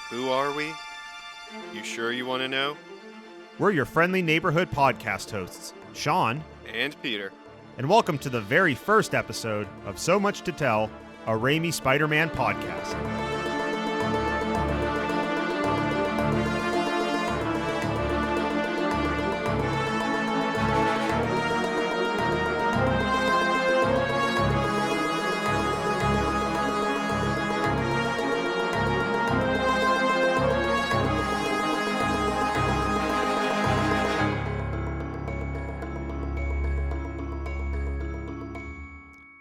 Who are we? You sure you want to know? We're your friendly neighborhood podcast hosts, Sean, And Peter. and welcome to the very first episode of So Much to Tell, a Raimi Spider-Man podcast.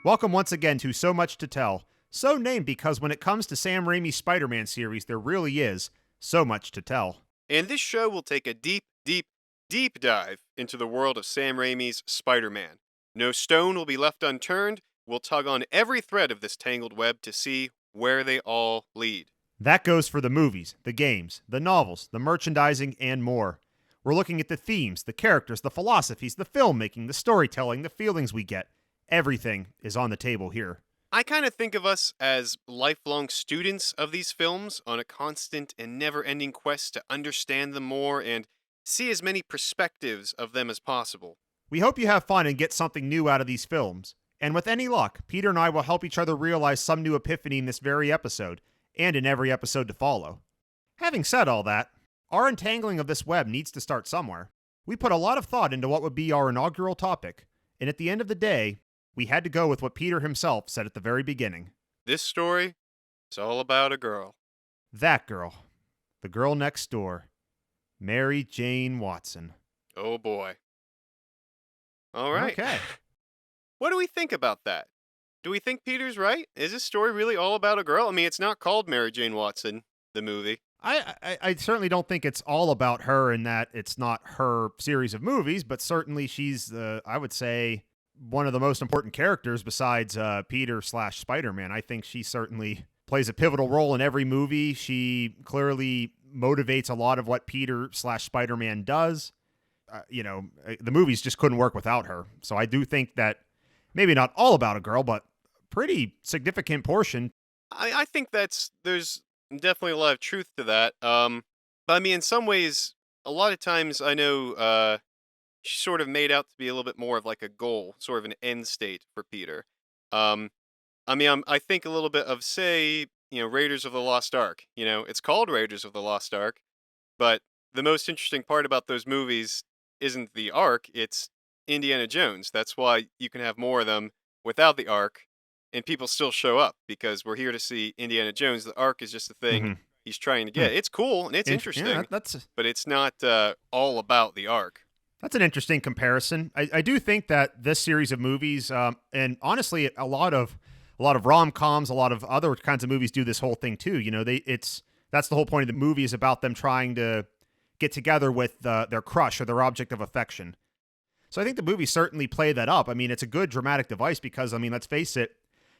Welcome once again to So Much to Tell, so named because when it comes to Sam Raimi's Spider-Man series, there really is so much to tell. And this show will take a deep dive into the world of Sam Raimi's Spider-Man. No stone will be left unturned. We'll tug on every thread of this tangled web to see where they all lead. That goes for the movies, the games, the novels, the merchandising, and more. We're looking at the themes, the characters, the philosophies, the filmmaking, the storytelling, the feelings we get. Everything is on the table here. I kind of think of us as lifelong students of these films on a constant and never-ending quest to understand them more and see as many perspectives of them as possible. We hope you have fun and get something new out of these films. And with any luck, Peter and I will help each other realize some new epiphany in this very episode, and in every episode to follow. Having said all that, our untangling of this web needs to start somewhere. We put a lot of thought into what would be our inaugural topic, and at the end of the day, we had to go with what Peter himself said at the very beginning. This story is all about a girl. That girl. The girl next door. Mary Jane Watson. Oh boy. All right. Okay. What do we think about that? Do we think Peter's right? Is this story really all about a girl? I mean, it's not called Mary Jane Watson, the movie. I certainly don't think it's all about her in that it's not her series of movies, but certainly she's, I would say, one of the most important characters besides Peter/Spider-Man. I think she certainly plays a pivotal role in every movie. She clearly motivates a lot of what Peter/Spider-Man does. The movies just couldn't work without her. So I do think that maybe not all about a girl, but pretty significant portion. I think there's definitely a lot of truth to that. But I mean, in some ways, a lot of times I know she's sort of made out to be a little bit more of like a goal, sort of an end state for Peter. I think a little bit of, say, Raiders of the Lost Ark. It's called Raiders of the Lost Ark, but the most interesting part about those movies isn't the Ark, it's Indiana Jones. That's why you can have more of them without the Ark, and people still show up because we're here to see Indiana Jones. The Ark is just a thing he's trying to get. It's cool and it's interesting, Yeah, but it's not all about the Ark. That's an interesting comparison. I do think that this series of movies, and honestly, a lot of rom-coms, a lot of other kinds of movies do this whole thing too. That's the whole point of the movie, is about them trying to get together with their crush or their object of affection. So I think the movies certainly play that up. I mean, it's a good dramatic device because, I mean, let's face it,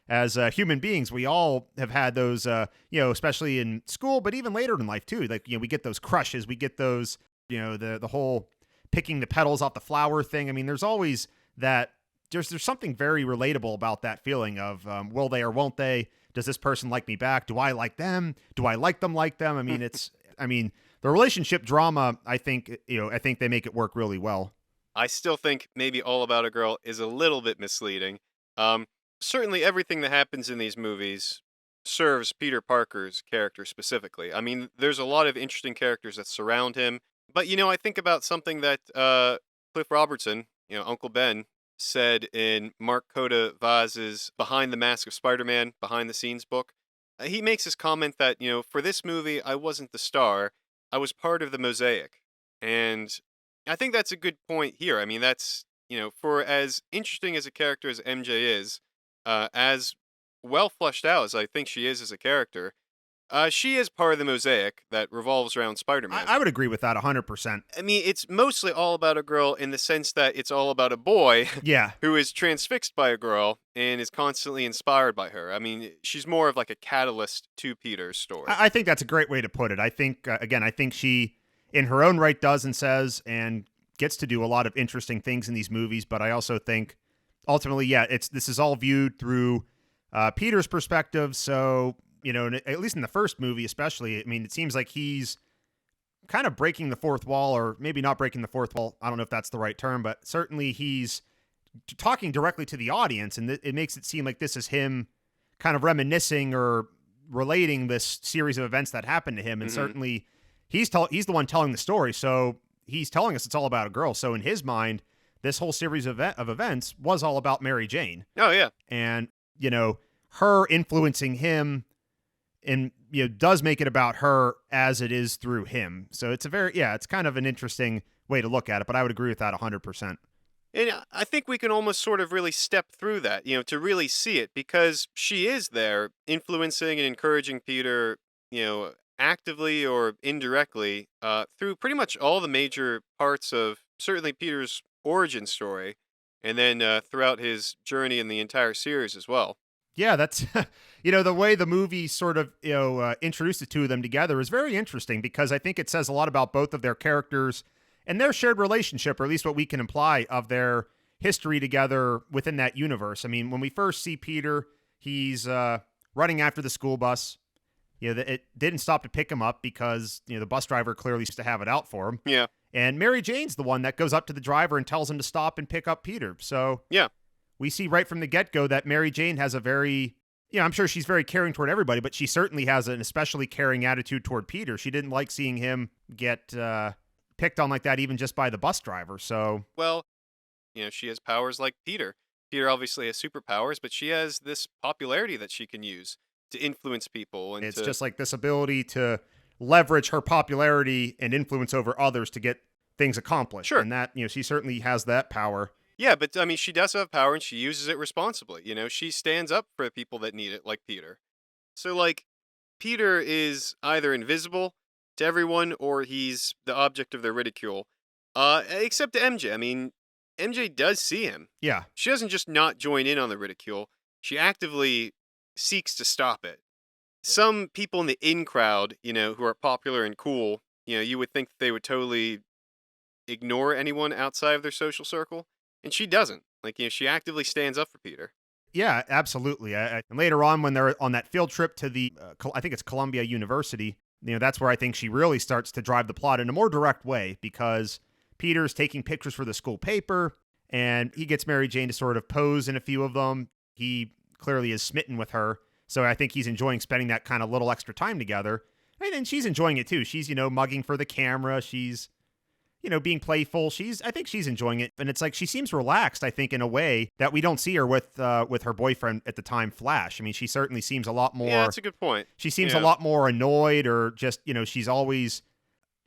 as human beings, we all have had those, especially in school, but even later in life too. Like, we get those crushes, we get those, the whole picking the petals off the flower thing. I mean, there's always that. There's something very relatable about that feeling of will they or won't they? Does this person like me back? Do I like them? Do I like them like them? I mean, the relationship drama, I think they make it work really well. I still think maybe All About a Girl is a little bit misleading. Certainly everything that happens in these movies serves Peter Parker's character specifically. I mean, there's a lot of interesting characters that surround him. But, I think about something that Cliff Robertson, Uncle Ben, said in Mark Coda Vaz's Behind the Mask of Spider-Man, Behind the Scenes book. He makes this comment that, for this movie, I wasn't the star. I was part of the mosaic. And I think that's a good point here. I mean, that's, for as interesting as a character as MJ is, as well fleshed out as I think she is as a character, she is part of the mosaic that revolves around Spider-Man. I would agree with that 100%. I mean, it's mostly all about a girl in the sense that it's all about a boy Yeah. who is transfixed by a girl and is constantly inspired by her. I mean, she's more of like a catalyst to Peter's story. I think that's a great way to put it. I think, I think she, in her own right, does and says and gets to do a lot of interesting things in these movies, but I also think, ultimately, this is all viewed through Peter's perspective, so and at least in the first movie, especially, I mean, it seems like he's kind of breaking the fourth wall, or maybe not breaking the fourth wall. I don't know if that's the right term, but certainly he's talking directly to the audience, and it makes it seem like this is him kind of reminiscing or relating this series of events that happened to him. And Hmm. certainly he's the one telling the story, so he's telling us it's all about a girl. So in his mind, this whole series of events was all about Mary Jane, Oh yeah. and her influencing him, and does make it about her as it is through him. So it's it's kind of an interesting way to look at it, but I would agree with that 100%. And I think we can almost sort of really step through that, to really see it, because she is there influencing and encouraging Peter, actively or indirectly, through pretty much all the major parts of certainly Peter's origin story, and then throughout his journey in the entire series as well. Yeah, that's the way the movie sort of introduced the two of them together is very interesting, because I think it says a lot about both of their characters and their shared relationship, or at least what we can imply of their history together within that universe. I mean, when we first see Peter, he's running after the school bus. It didn't stop to pick him up because the bus driver clearly used to have it out for him. Yeah, And Mary Jane's the one that goes up to the driver and tells him to stop and pick up Peter. So yeah. we see right from the get-go that Mary Jane has a very, I'm sure she's very caring toward everybody, but she certainly has an especially caring attitude toward Peter. She didn't like seeing him get picked on like that, even just by the bus driver. So Well, she has powers like Peter. Peter obviously has superpowers, but she has this popularity that she can use to influence people and it's to. just like this ability to leverage her popularity and influence over others to get things accomplished. Sure. And that, she certainly has that power. Yeah, but I mean, she does have power and she uses it responsibly. She stands up for the people that need it, like Peter. So, like, Peter is either invisible to everyone or he's the object of their ridicule. Except to MJ. I mean, MJ does see him. Yeah. She doesn't just not join in on the ridicule, she actively seeks to stop it. Some people in the in crowd, who are popular and cool, you would think they would totally ignore anyone outside of their social circle, and she doesn't. Like, she actively stands up for Peter. Yeah, absolutely. And later on, when they're on that field trip to the, I think it's Columbia University, that's where I think she really starts to drive the plot in a more direct way, because Peter's taking pictures for the school paper, and he gets Mary Jane to sort of pose in a few of them. He clearly is smitten with her, so I think he's enjoying spending that kind of little extra time together. And then she's enjoying it too. She's mugging for the camera. She's being playful. I think she's enjoying it, and it's like she seems relaxed. I think in a way that we don't see her with her boyfriend at the time, Flash. I mean, she certainly seems a lot Yeah, more. that's a good point. She seems a Yeah. lot more annoyed, or just she's always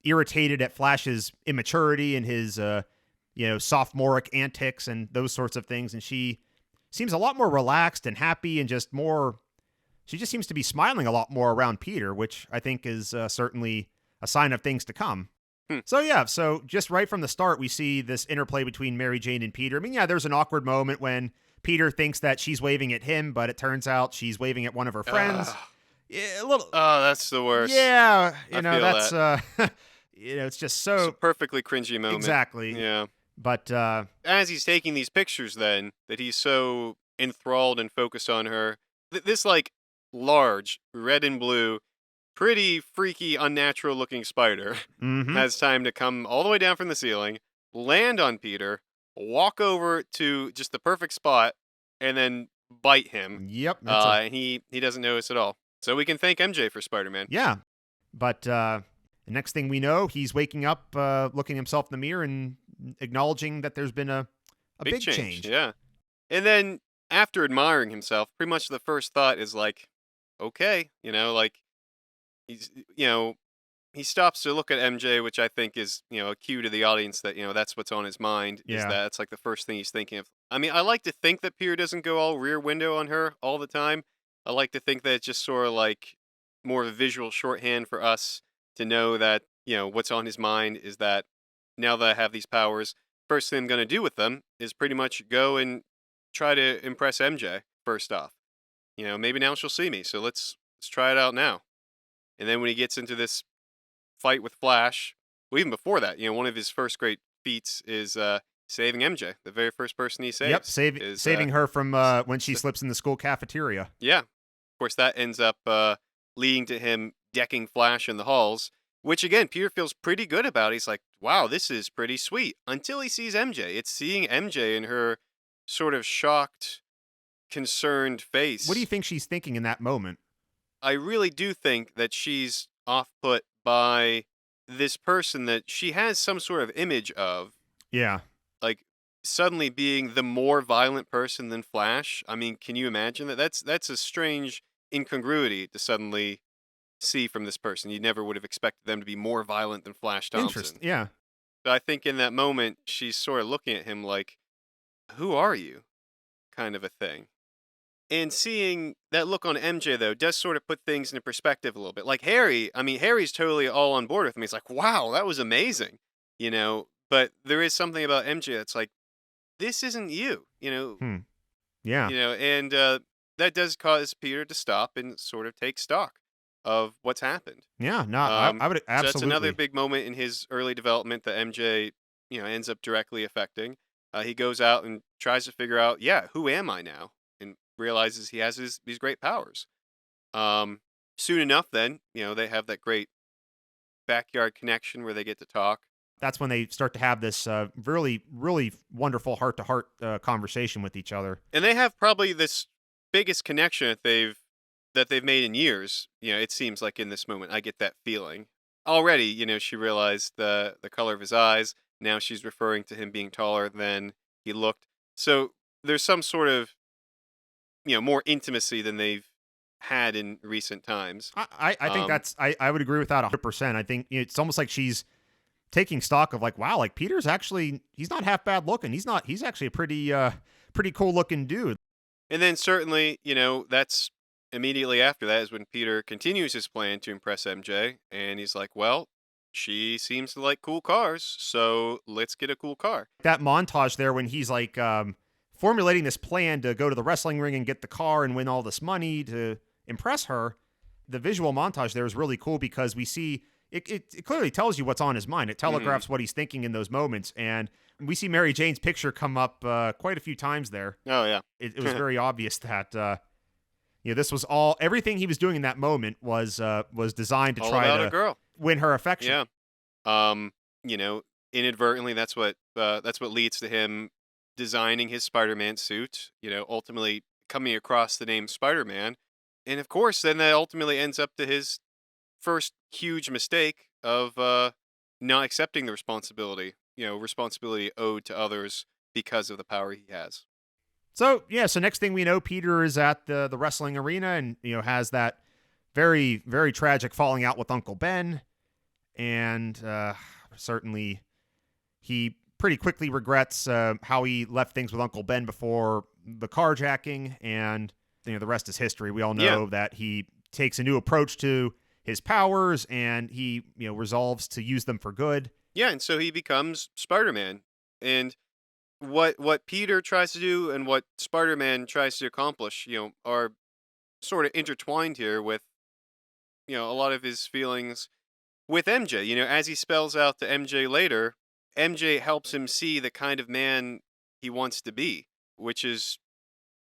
irritated at Flash's immaturity and his sophomoric antics and those sorts of things. And she seems a lot more relaxed and happy, and just more. She just seems to be smiling a lot more around Peter, which I think is certainly a sign of things to come. Hmm. So yeah, so just right from the start, we see this interplay between Mary Jane and Peter. I mean, yeah, there's an awkward moment when Peter thinks that she's waving at him, but it turns out she's waving at one of her friends. Ugh. Yeah, a little. Oh, that's the worst. Yeah, I feel that's that. it's just It's a so perfectly cringy moment. exactly. Yeah. But As he's taking these pictures, then, that he's so enthralled and focused on her, this, like, large, red and blue, pretty freaky, unnatural looking spider mm-hmm. has time to come all the way down from the ceiling, land on Peter, walk over to just the perfect spot, and then bite him. Yep, that's a And he doesn't notice at all. So we can thank MJ for Spider-Man. yeah. But the next thing we know, he's waking up, looking himself in the mirror, and acknowledging that there's been a big change. Yeah. And then after admiring himself, pretty much the first thought is like, okay, like he's, he stops to look at MJ, which I think is, a cue to the audience that, that's what's on his mind, is Yeah. that it's like the first thing he's thinking of. I mean, I like to think that Peter doesn't go all rear window on her all the time. I like to think that it's just sort of like more of a visual shorthand for us to know that, what's on his mind is that now that I have these powers, first thing I'm going to do with them is pretty much go and try to impress MJ first off. Maybe now she'll see me, so let's try it out now. And then when he gets into this fight with Flash, well, even before that, one of his first great feats is saving MJ. The very first person he Yep, saves is saving her from when she s- slips in the school cafeteria. yeah. Of course, that ends up leading to him decking Flash in the halls, which again, Peter feels pretty good about. He's like, wow, this is pretty sweet. Until he sees MJ. It's seeing MJ in her sort of shocked, concerned What do you face. think she's thinking in that moment? I really do think that she's off put by this person that she has some sort of image of, Yeah. like suddenly being the more violent person than Flash. I mean, can you imagine that? That's a strange incongruity to suddenly see from this person. You never would have expected them to be more violent than Flash Interesting. Thompson. Yeah. But I think in that moment, she's sort of looking at him like, "Who are you?" kind of a thing. And seeing that look on MJ though does sort of put things into perspective a little bit. Like Harry, I mean, Harry's totally all on board with me. He's like, "Wow, that was amazing," you know. But there is something about MJ that's like, "This isn't you," Hmm. Yeah. and that does cause Peter to stop and sort of take stock of what's happened. Yeah. No, I would So that's another absolutely. big moment in his early development that MJ, ends up directly affecting. He goes out and tries to figure out, yeah, who am I now, and realizes he has these great powers. Um, Soon enough, then they have that great backyard connection where they get to talk, That's when they start to have this really, really wonderful heart to heart conversation with each other. and they have probably this biggest connection that they've made in years. It seems like in this moment, I get that feeling already. She realized the color of his eyes. Now she's referring to him being taller than he looked. So there's some sort of more intimacy than they've had in recent times. I think Um, I would agree with that 100%. I think it's almost like she's taking stock of like, wow, like Peter's actually, he's not half bad looking. He's actually a pretty cool looking dude. and then certainly, that's immediately after that is when Peter continues his plan to impress MJ, and he's like, "Well, she seems to like cool cars, so let's get a cool car." That montage there when he's like formulating this plan to go to the wrestling ring and get the car and win all this money to impress her. The visual montage there is really cool because we see it clearly tells you what's on his mind. It Hmm. telegraphs what he's thinking in those moments. And we see Mary Jane's picture come up quite a few times there. Oh yeah, It was very obvious that this was everything he was doing in that moment was designed to all try about a to girl. win her affection. Yeah. Um, Inadvertently, that's what leads to him designing his Spider-Man suit. Ultimately coming across the name Spider-Man, and of course, then that ultimately ends up to his first huge mistake of not accepting the responsibility. Responsibility owed to others because of the power he has. So yeah, so next thing we know, Peter is at the wrestling arena and has that very very tragic falling out with Uncle Ben, and certainly he pretty quickly regrets how he left things with Uncle Ben before the carjacking, and the rest is history. We all Yeah, know that he takes a new approach to his powers, and he resolves to use them for good. yeah, and so he becomes Spider-Man, and what Peter tries to do and what Spider-Man tries to accomplish, are sort of intertwined here with a lot of his feelings with MJ. As he spells out to MJ later, MJ helps him see the kind of man he wants to be, which is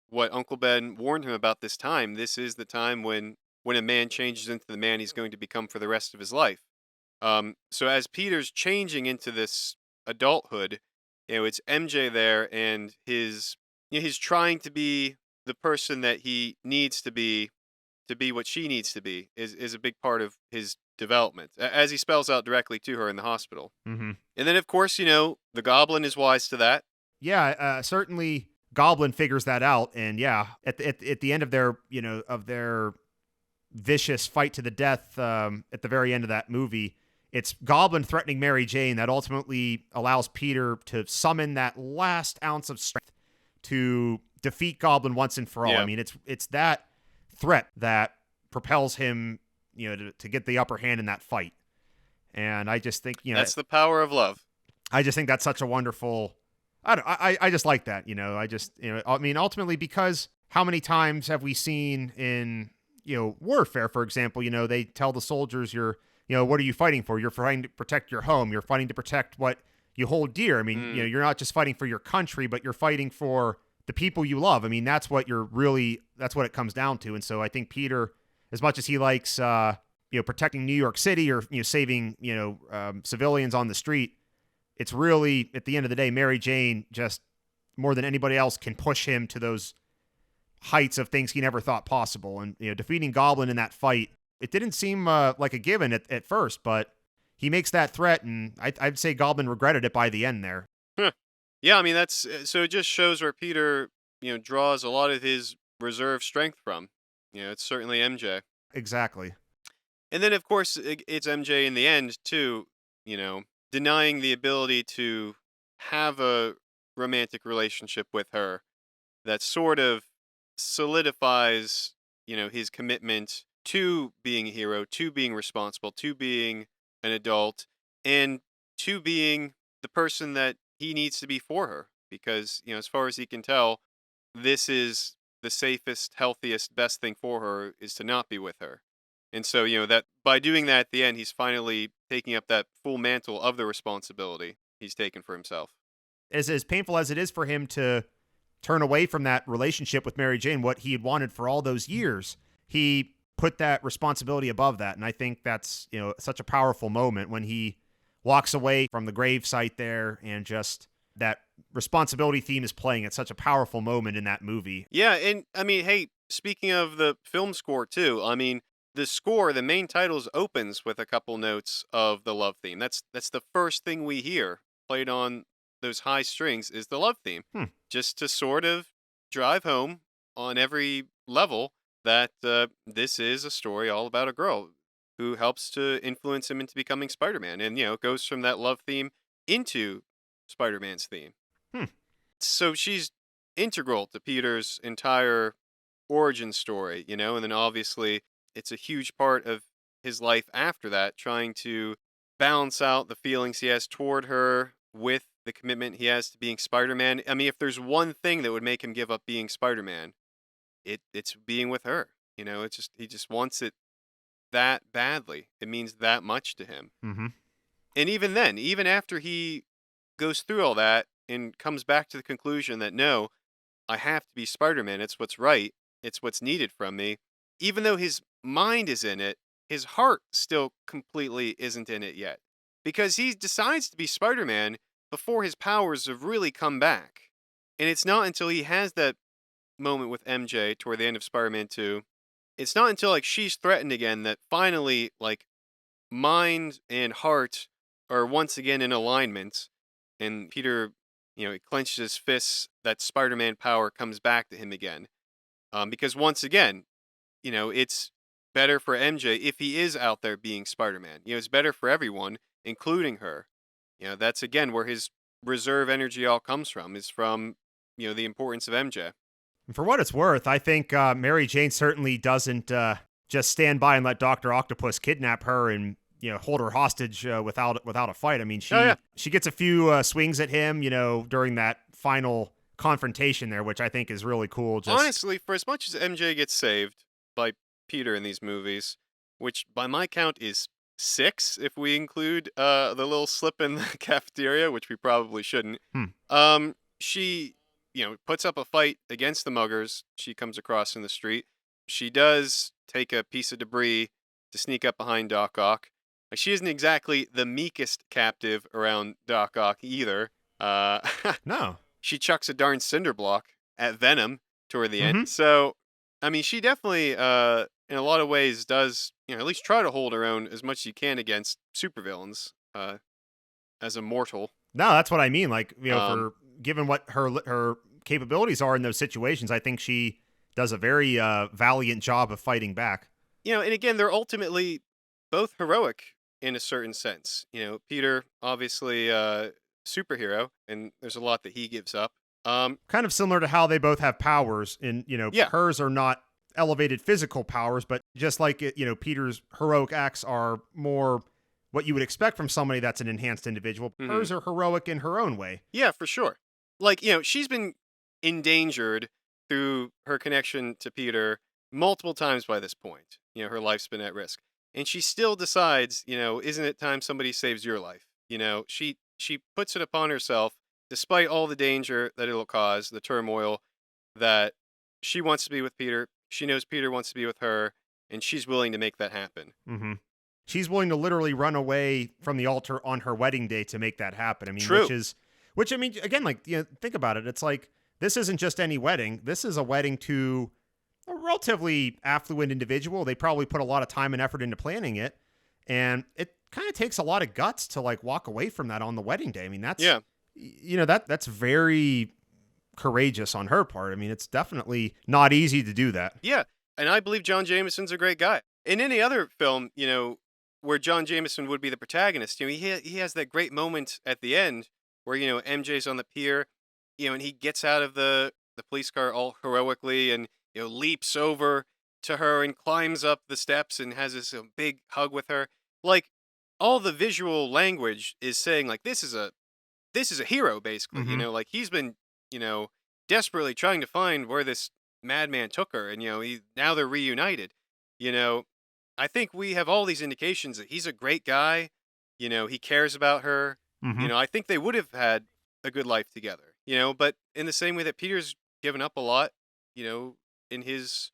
what Uncle Ben warned him about this time. This is the time when a man changes into the man he's going to become for the rest of his life. So as Peter's changing into this adulthood, it's MJ there, and he's trying to be the person that he needs to be what she needs to be is a big part of his development, as he spells out directly to her in the hospital. Mm-hmm. And then, of course, the Goblin is wise to that. Yeah, certainly Goblin figures that out, and yeah, at the end of their vicious fight to the death at the very end of that movie, it's Goblin threatening Mary Jane that ultimately allows Peter to summon that last ounce of strength to defeat Goblin once and for all. I Yeah, mean, it's that threat that propels him, to get the upper hand in that fight. And I just think, that's the power of love. I just think that's such a wonderful. I just like that. I just I mean ultimately because how many times have we seen in warfare, for example, they tell the soldiers what are you fighting for? You're fighting to protect your home. You're fighting to protect what you hold dear. I mean, Mm, you're not just fighting for your country, but you're fighting for the people you love. I mean, that's what it comes down to. And so I think Peter, as much as he likes, protecting New York City or saving civilians on the street, it's really at the end of the day, Mary Jane just more than anybody else can push him to those heights of things he never thought possible. And defeating Goblin in that fight, it didn't seem like a given at first, but he makes that threat, and I'd say Goblin regretted it by the end there. Huh. Yeah, I mean that's so it just shows where Peter, draws a lot of his reserve strength from. It's certainly MJ. Exactly. And then of course it's MJ in the end too, you know, denying the ability to have a romantic relationship with her that sort of solidifies, his commitment to being a hero, to being responsible, to being an adult, and to being the person that he needs to be for her. Because, as far as he can tell, this is the safest, healthiest, best thing for her is to not be with her. And so, that by doing that at the end, he's finally taking up that full mantle of the responsibility he's taken for himself. As painful as it is for him to turn away from that relationship with Mary Jane, what he had wanted for all those years, he put that responsibility above that. And I think that's, such a powerful moment when he walks away from the grave site there, and just that responsibility theme is playing at such a powerful moment in that movie. Yeah, and I mean, hey, speaking of the film score too, I mean, the score, the main titles opens with a couple notes of the love theme. That's the first thing we hear played on those high strings is the love theme, Hmm. just to sort of drive home on every level that this is a story all about a girl who helps to influence him into becoming Spider-Man, and it goes from that love theme into Spider-Man's theme. Hmm. So she's integral to Peter's entire origin story, and then obviously it's a huge part of his life after that, trying to balance out the feelings he has toward her with the commitment he has to being Spider-Man. I mean, if there's one thing that would make him give up being Spider-Man, it's being with her. It's just he just wants it that badly. It means that much to him. Mm-hmm. And even then, even after he goes through all that and comes back to the conclusion that no, I have to be Spider-Man. It's what's right. It's what's needed from me. Even though his mind is in it, his heart still completely isn't in it yet. Because he decides to be Spider-Man before his powers have really come back. And it's not until he has that moment with MJ toward the end of Spider-Man 2. It's not until like she's threatened again that finally like mind and heart are once again in alignment, and Peter, he clenches his fists. That Spider-Man power comes back to him again. Because once again, it's better for MJ if he is out there being Spider-Man. It's better for everyone, including her. That's again where his reserve energy all comes from. Is from the importance of MJ. And for what it's worth, I think Mary Jane certainly doesn't just stand by and let Doctor Octopus kidnap her and hold her hostage without a fight. I mean, Oh yeah. she gets a few swings at him, during that final confrontation there, which I think is really cool. Just Honestly, for as much as MJ gets saved by Peter in these movies, which by my count is 6 if we include the little slip in the cafeteria, which we probably shouldn't. hmm. She, puts up a fight against the muggers she comes across in the street. She does take a piece of debris to sneak up behind Doc Ock. Like, she isn't exactly the meekest captive around Doc Ock either. Uh, No. she chucks a darn cinder block at Venom toward the end. Mm-hmm. So, I mean, she definitely, in a lot of ways, does at least try to hold her own as much as she can against supervillains as a mortal. No, that's what I mean. Like, Um, for given what her capabilities are in those situations, I think she does a very valiant job of fighting back. and again, they're ultimately both heroic in a certain sense. Peter obviously superhero, and there's a lot that he gives up. Kind of similar to how they both have powers, and Yeah. hers are not elevated physical powers, but just like it, Peter's heroic acts are more what you would expect from somebody that's an enhanced individual. Hmm. Hers are heroic in her own way. Yeah, for sure. Like, she's been endangered through her connection to Peter multiple times by this point. Her life's been at risk. And she still decides, isn't it time somebody saves your life? She puts it upon herself despite all the danger that it'll cause, the turmoil that she wants to be with Peter. She knows Peter wants to be with her, and she's willing to make that happen. Hmm. She's willing to literally run away from the altar on her wedding day to make that happen. I mean, True. which I mean, again, like, think about it. It's like, this isn't just any wedding. This is a wedding to a relatively affluent individual. They probably put a lot of time and effort into planning it. And it kind of takes a lot of guts to like walk away from that on the wedding day. I mean, Yeah. that's very courageous on her part. I mean, it's definitely not easy to do that. Yeah. And I believe John Jameson's a great guy. In any other film, where John Jameson would be the protagonist, he has that great moment at the end where, MJ's on the pier, and he gets out of the police car all heroically and, leaps over to her and climbs up the steps and has this big hug with her. Like, all the visual language is saying, like, this is a hero, basically. Hmm. Like, he's been, you know, desperately trying to find where this madman took her, and now they're reunited. You know, I think we have all these indications that he's a great guy. He cares about her. Hmm. I think they would have had a good life together. But in the same way that Peter's given up a lot, in his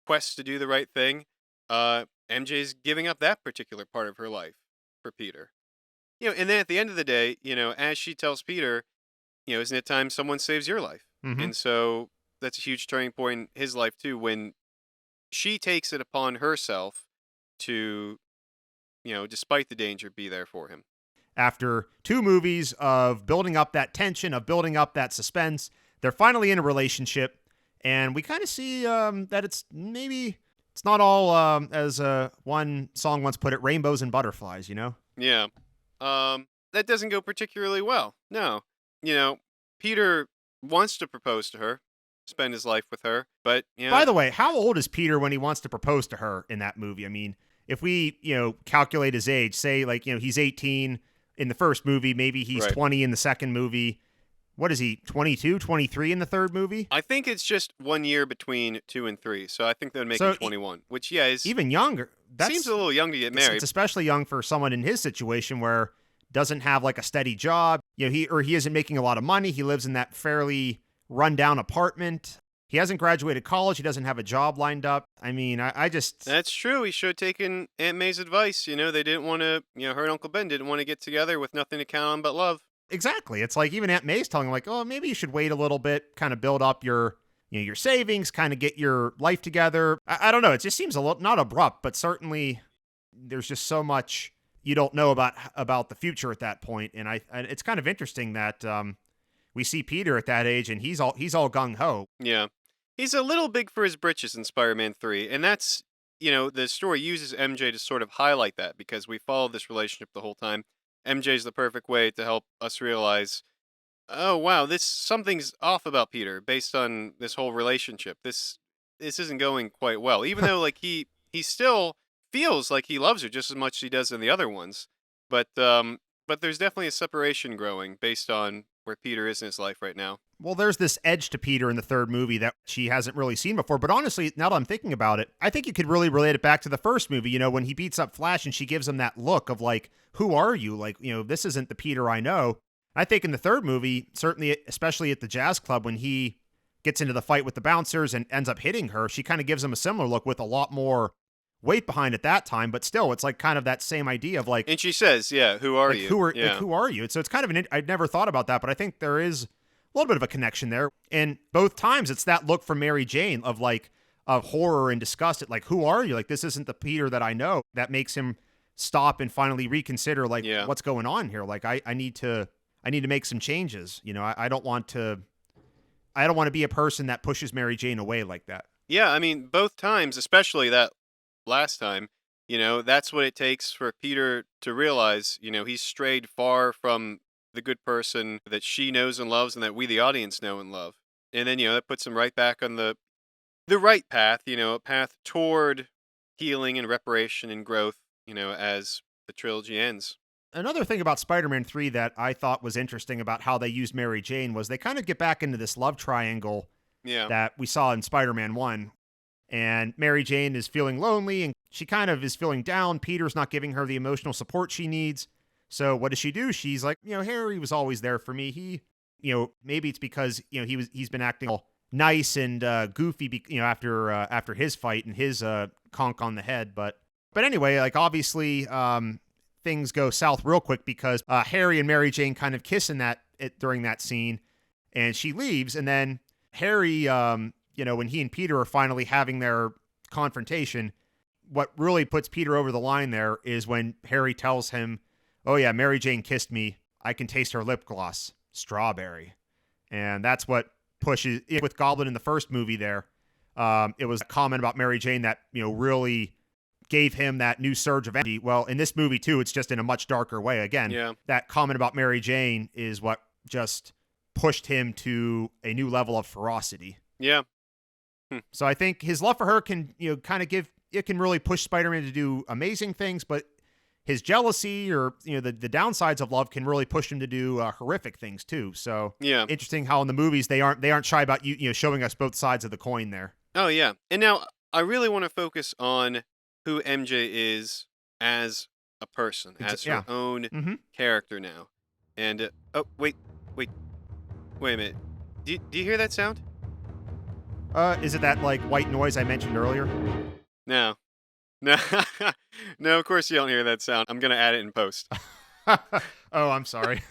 quest to do the right thing, MJ's giving up that particular part of her life for Peter. And then at the end of the day, as she tells Peter, isn't it time someone saves your life? Hmm. And so that's a huge turning point in his life too, when she takes it upon herself to, despite the danger, be there for him. After 2 movies of building up that tension, of building up that suspense, they're finally in a relationship. And we kind of see that it's not all, as one song once put it, rainbows and butterflies, you know? Yeah. That doesn't go particularly well. No. You know, Peter wants to propose to her, spend his life with her, but By the way, how old is Peter when he wants to propose to her in that movie? I mean, if we, calculate his age, say like, he's 18 in the first movie, maybe he's right. 20 in the second movie. What is he, 22, 23 in the third movie? I think it's just 1 year between 2 and 3, so I think that would make him So 21, which is even younger. seems a little young to get It's married. especially young for someone in his situation where doesn't have like a steady job. He isn't making a lot of money. He lives in that fairly rundown apartment. He hasn't graduated college. He doesn't have a job lined up. I mean, I just That's true. He should have taken Aunt May's advice. They didn't want to, her and Uncle Ben didn't want to get together with nothing to count on but love. exactly. It's like even Aunt May's telling him like, oh, maybe you should wait a little bit, kind of build up your savings, kind of get your life together. I don't know. It just seems a little not abrupt, but certainly there's just so much you don't know about the future at that point. And it's kind of interesting that we see Peter at that age and he's all gung ho. Yeah. He's a little big for his britches in Spider-Man 3, and that's, the story uses MJ to sort of highlight that because we follow this relationship the whole time. MJ's the perfect way to help us realize, oh wow, this something's off about Peter based on this whole relationship. This isn't going quite well. Even though like he still feels like he loves her just as much as he does in the other ones. But there's definitely a separation growing based on where Peter is in his life right now. Well, there's this edge to Peter in the third movie that she hasn't really seen before. But honestly, now that I'm thinking about it, I think you could really relate it back to the first movie. When he beats up Flash and she gives him that look of like, who are you? Like, this isn't the Peter I know. I think in the third movie, certainly, especially at the jazz club, when he gets into the fight with the bouncers and ends up hitting her, she kind of gives him a similar look with a lot more weight behind at that time. But still, it's like kind of that same idea of like, And she says, "Yeah, who are you?" Yeah. who are you? So it's kind of I'd never thought about that, but I think there is a little bit of a connection there. And both times it's that look from Mary Jane of like of horror and disgust at like, who are you? Like, this isn't the Peter that I know. That makes him stop and finally reconsider like Yeah. what's going on here. Like I need to make some changes. I don't want to be a person that pushes Mary Jane away like that. Yeah, I mean, both times, especially that last time, that's what it takes for Peter to realize, he's strayed far from the good person that she knows and loves and that we, the audience, know and love. And then, that puts him right back on the right path, a path toward healing and reparation and growth, as the trilogy ends. Another thing about Spider-Man 3 that I thought was interesting about how they used Mary Jane was they kind of get back into this love triangle Yeah. that we saw in Spider-Man 1. And Mary Jane is feeling lonely and she kind of is feeling down. Peter's not giving her the emotional support she needs. So what does she do? She's like, Harry was always there for me. He, maybe it's because, he's been acting all nice and goofy, after his fight and his conk on the head. But anyway, like obviously things go south real quick because Harry and Mary Jane kind of kiss during that scene, and she leaves, and then Harry, when he and Peter are finally having their confrontation, what really puts Peter over the line there is when Harry tells him, "Oh yeah, Mary Jane kissed me. I can taste her lip gloss, strawberry," and that's what pushes with Goblin in the first movie. There, it was a comment about Mary Jane that really gave him that new surge of energy. Well, in this movie too, it's just in a much darker way. Again, Yeah. that comment about Mary Jane is what just pushed him to a new level of ferocity. Yeah. So I think his love for her can, kind of can really push Spider-Man to do amazing things, but his jealousy or, the downsides of love can really push him to do horrific things too. So Yeah. interesting how in the movies they aren't shy about showing us both sides of the coin there. Oh, yeah. And now I really want to focus on who MJ is as a person, as her Yeah. own Mm-hmm. character now. And, oh, wait a minute. Do you hear that sound? Is it that like white noise I mentioned earlier? No. No. No, of course you don't hear that sound. I'm going to add it in post. Oh, I'm sorry.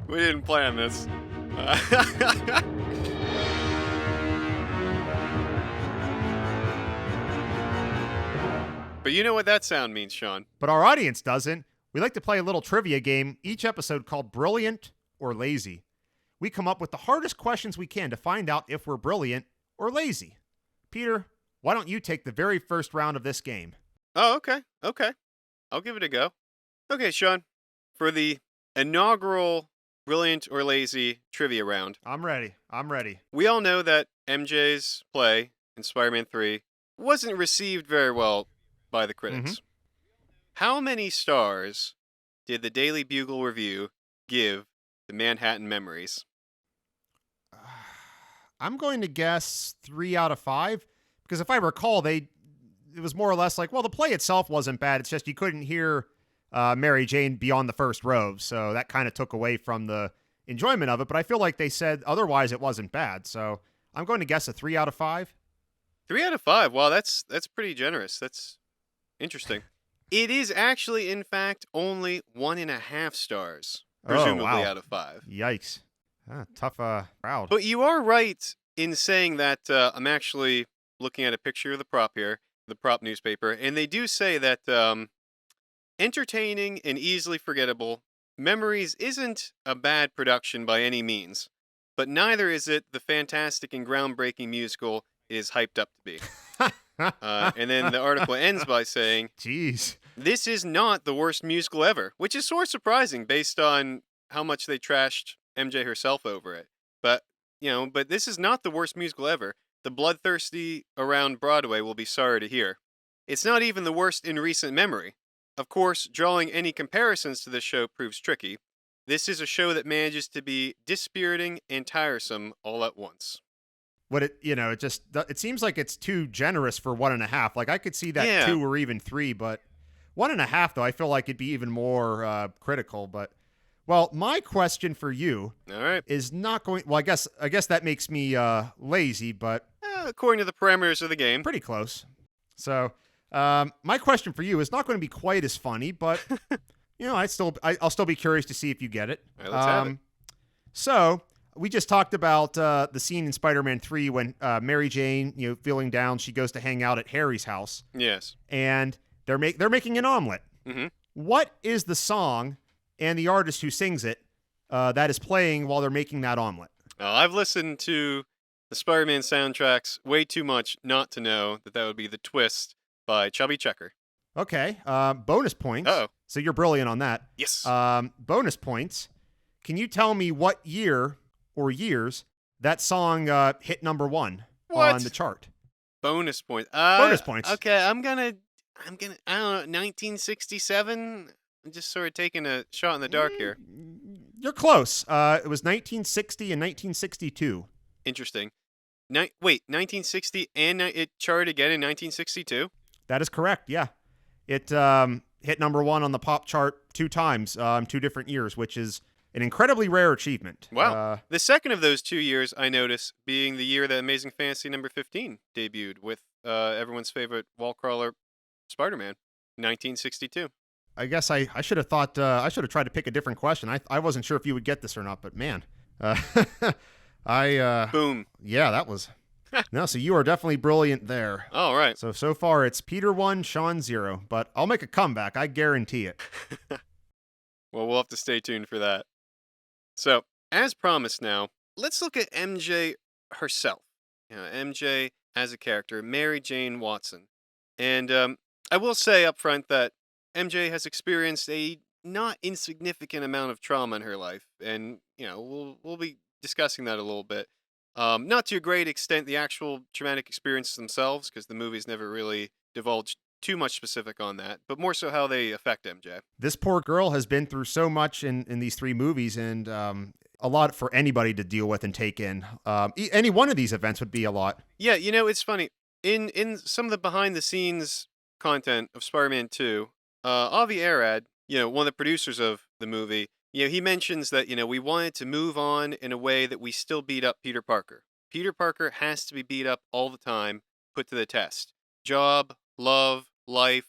We didn't plan this. But you know what that sound means, Sean. But our audience doesn't. We like to play a little trivia game each episode called Brilliant or Lazy. We come up with the hardest questions we can to find out if we're brilliant or lazy. Peter, why don't you take the very first round of this game? Oh, okay. Okay. I'll give it a go. Okay, Sean. For the inaugural Brilliant or Lazy trivia round, I'm ready. we all know that MJ's play in Spider-Man 3 wasn't received very well by the critics. How many stars did the Daily Bugle review give to Manhattan Memories? I'm going to guess 3 out of 5 because if I recall, it was more or less like, well, the play itself wasn't bad. It's just you couldn't hear Mary Jane beyond the first row, so that kind of took away from the enjoyment of it. But I feel like they said otherwise it wasn't bad, so I'm going to guess a 3 out of 5. 3 out of 5. Wow, that's pretty generous. That's interesting. It is actually, in fact, only 1.5 stars, presumably wow. out of 5. Yikes. Tough crowd. But you are right in saying that I'm actually looking at a picture of the prop here, the prop newspaper, and they do say that entertaining and easily forgettable, Memories isn't a bad production by any means, but neither is it the fantastic and groundbreaking musical it is hyped up to be. And then the article ends by saying, Jeez. This is not the worst musical ever, which is sort of surprising based on how much they trashed MJ herself over it. But this is not the worst musical ever. The bloodthirsty around Broadway will be sorry to hear. It's not even the worst in recent memory. Of course, drawing any comparisons to this show proves tricky. This is a show that manages to be dispiriting and tiresome all at once. It seems like it's too generous for 1.5. Like I could see that 2 or even 3, but 1.5 though, I feel like it'd be even more critical. But well, my question for you, all right, is not going. Well, I guess that makes me lazy, but according to the parameters of the game, pretty close. So my question for you is not going to be quite as funny, but I'll still be curious to see if you get it. All right, let's have it. So we just talked about the scene in Spider-Man 3 when Mary Jane, feeling down, she goes to hang out at Harry's house. Yes. And they're making an omelet. Mm-hmm. What is the song and the artist who sings it that is playing while they're making that omelet? I've listened to the Spider-Man soundtracks way too much not to know that would be The Twist by Chubby Checker. Okay. Bonus points. Uh-oh. So you're brilliant on that. Yes. Bonus points. Can you tell me what year or years that song hit number 1 on the chart? Bonus points. Bonus points. Okay, I'm gonna, I don't know, 1967? I'm just sort of taking a shot in the dark here. You're close. It was 1960 and 1962. Interesting. 1960 and it charted again in 1962? That is correct, yeah. It hit number 1 on the pop chart 2 times, 2 different years, which is an incredibly rare achievement. Wow. The second of those 2 years, I notice, being the year that Amazing Fantasy number 15 debuted with everyone's favorite wall crawler, Spider-Man, 1962. I guess I should have thought I should have tried to pick a different question. I wasn't sure if you would get this or not, but man, uh, I Boom. yeah, that was no. So you are definitely brilliant there. All right. So far it's Peter 1, Sean 0, but I'll make a comeback. I guarantee it. Well, we'll have to stay tuned for that. So, as promised now, let's look at MJ herself. MJ as a character, Mary Jane Watson. And I will say up front that MJ has experienced a not insignificant amount of trauma in her life. And, we'll be discussing that a little bit. Not to a great extent, the actual traumatic experiences themselves, because the movies never really divulged too much specific on that, but more so how they affect MJ. This poor girl has been through so much in these three movies, and a lot for anybody to deal with and take in. Any one of these events would be a lot. Yeah, it's funny. In some of the behind the scenes content of Spider-Man 2, Avi Arad, one of the producers of the movie, he mentions that, we wanted to move on in a way that we still beat up Peter Parker. Peter Parker has to be beat up all the time, put to the test. Job, love, life,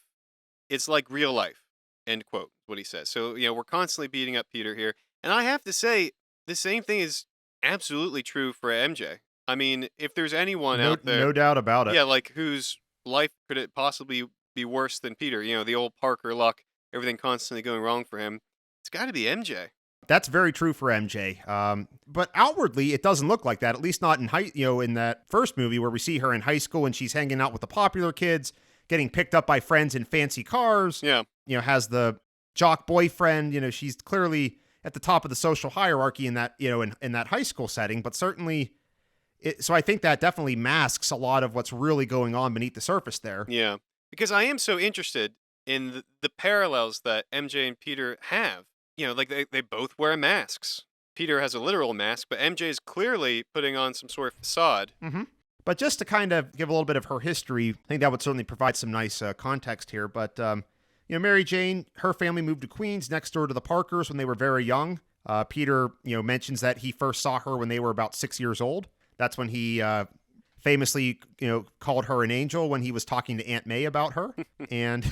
it's like real life, end quote, what he says. So, we're constantly beating up Peter here. And I have to say, the same thing is absolutely true for MJ. I mean, if there's anyone No, out there, no doubt about it. yeah, like whose life could it possibly be worse than Peter? The old Parker luck, everything constantly going wrong for him. It's got to be MJ. That's very true for MJ. But outwardly, it doesn't look like that. At least not in that first movie where we see her in high school and she's hanging out with the popular kids, getting picked up by friends in fancy cars. Yeah. Has the jock boyfriend. She's clearly at the top of the social hierarchy in that, in that high school setting. But certainly, so I think that definitely masks a lot of what's really going on beneath the surface there. Yeah. Because I am so interested in the parallels that MJ and Peter have. Like they both wear masks. Peter has a literal mask, but MJ is clearly putting on some sort of facade. Mm-hmm. But just to kind of give a little bit of her history, I think that would certainly provide some nice context here. But, Mary Jane, her family moved to Queens next door to the Parkers when they were very young. Peter, mentions that he first saw her when they were about 6 years old. That's when he famously, called her an angel when he was talking to Aunt May about her. And,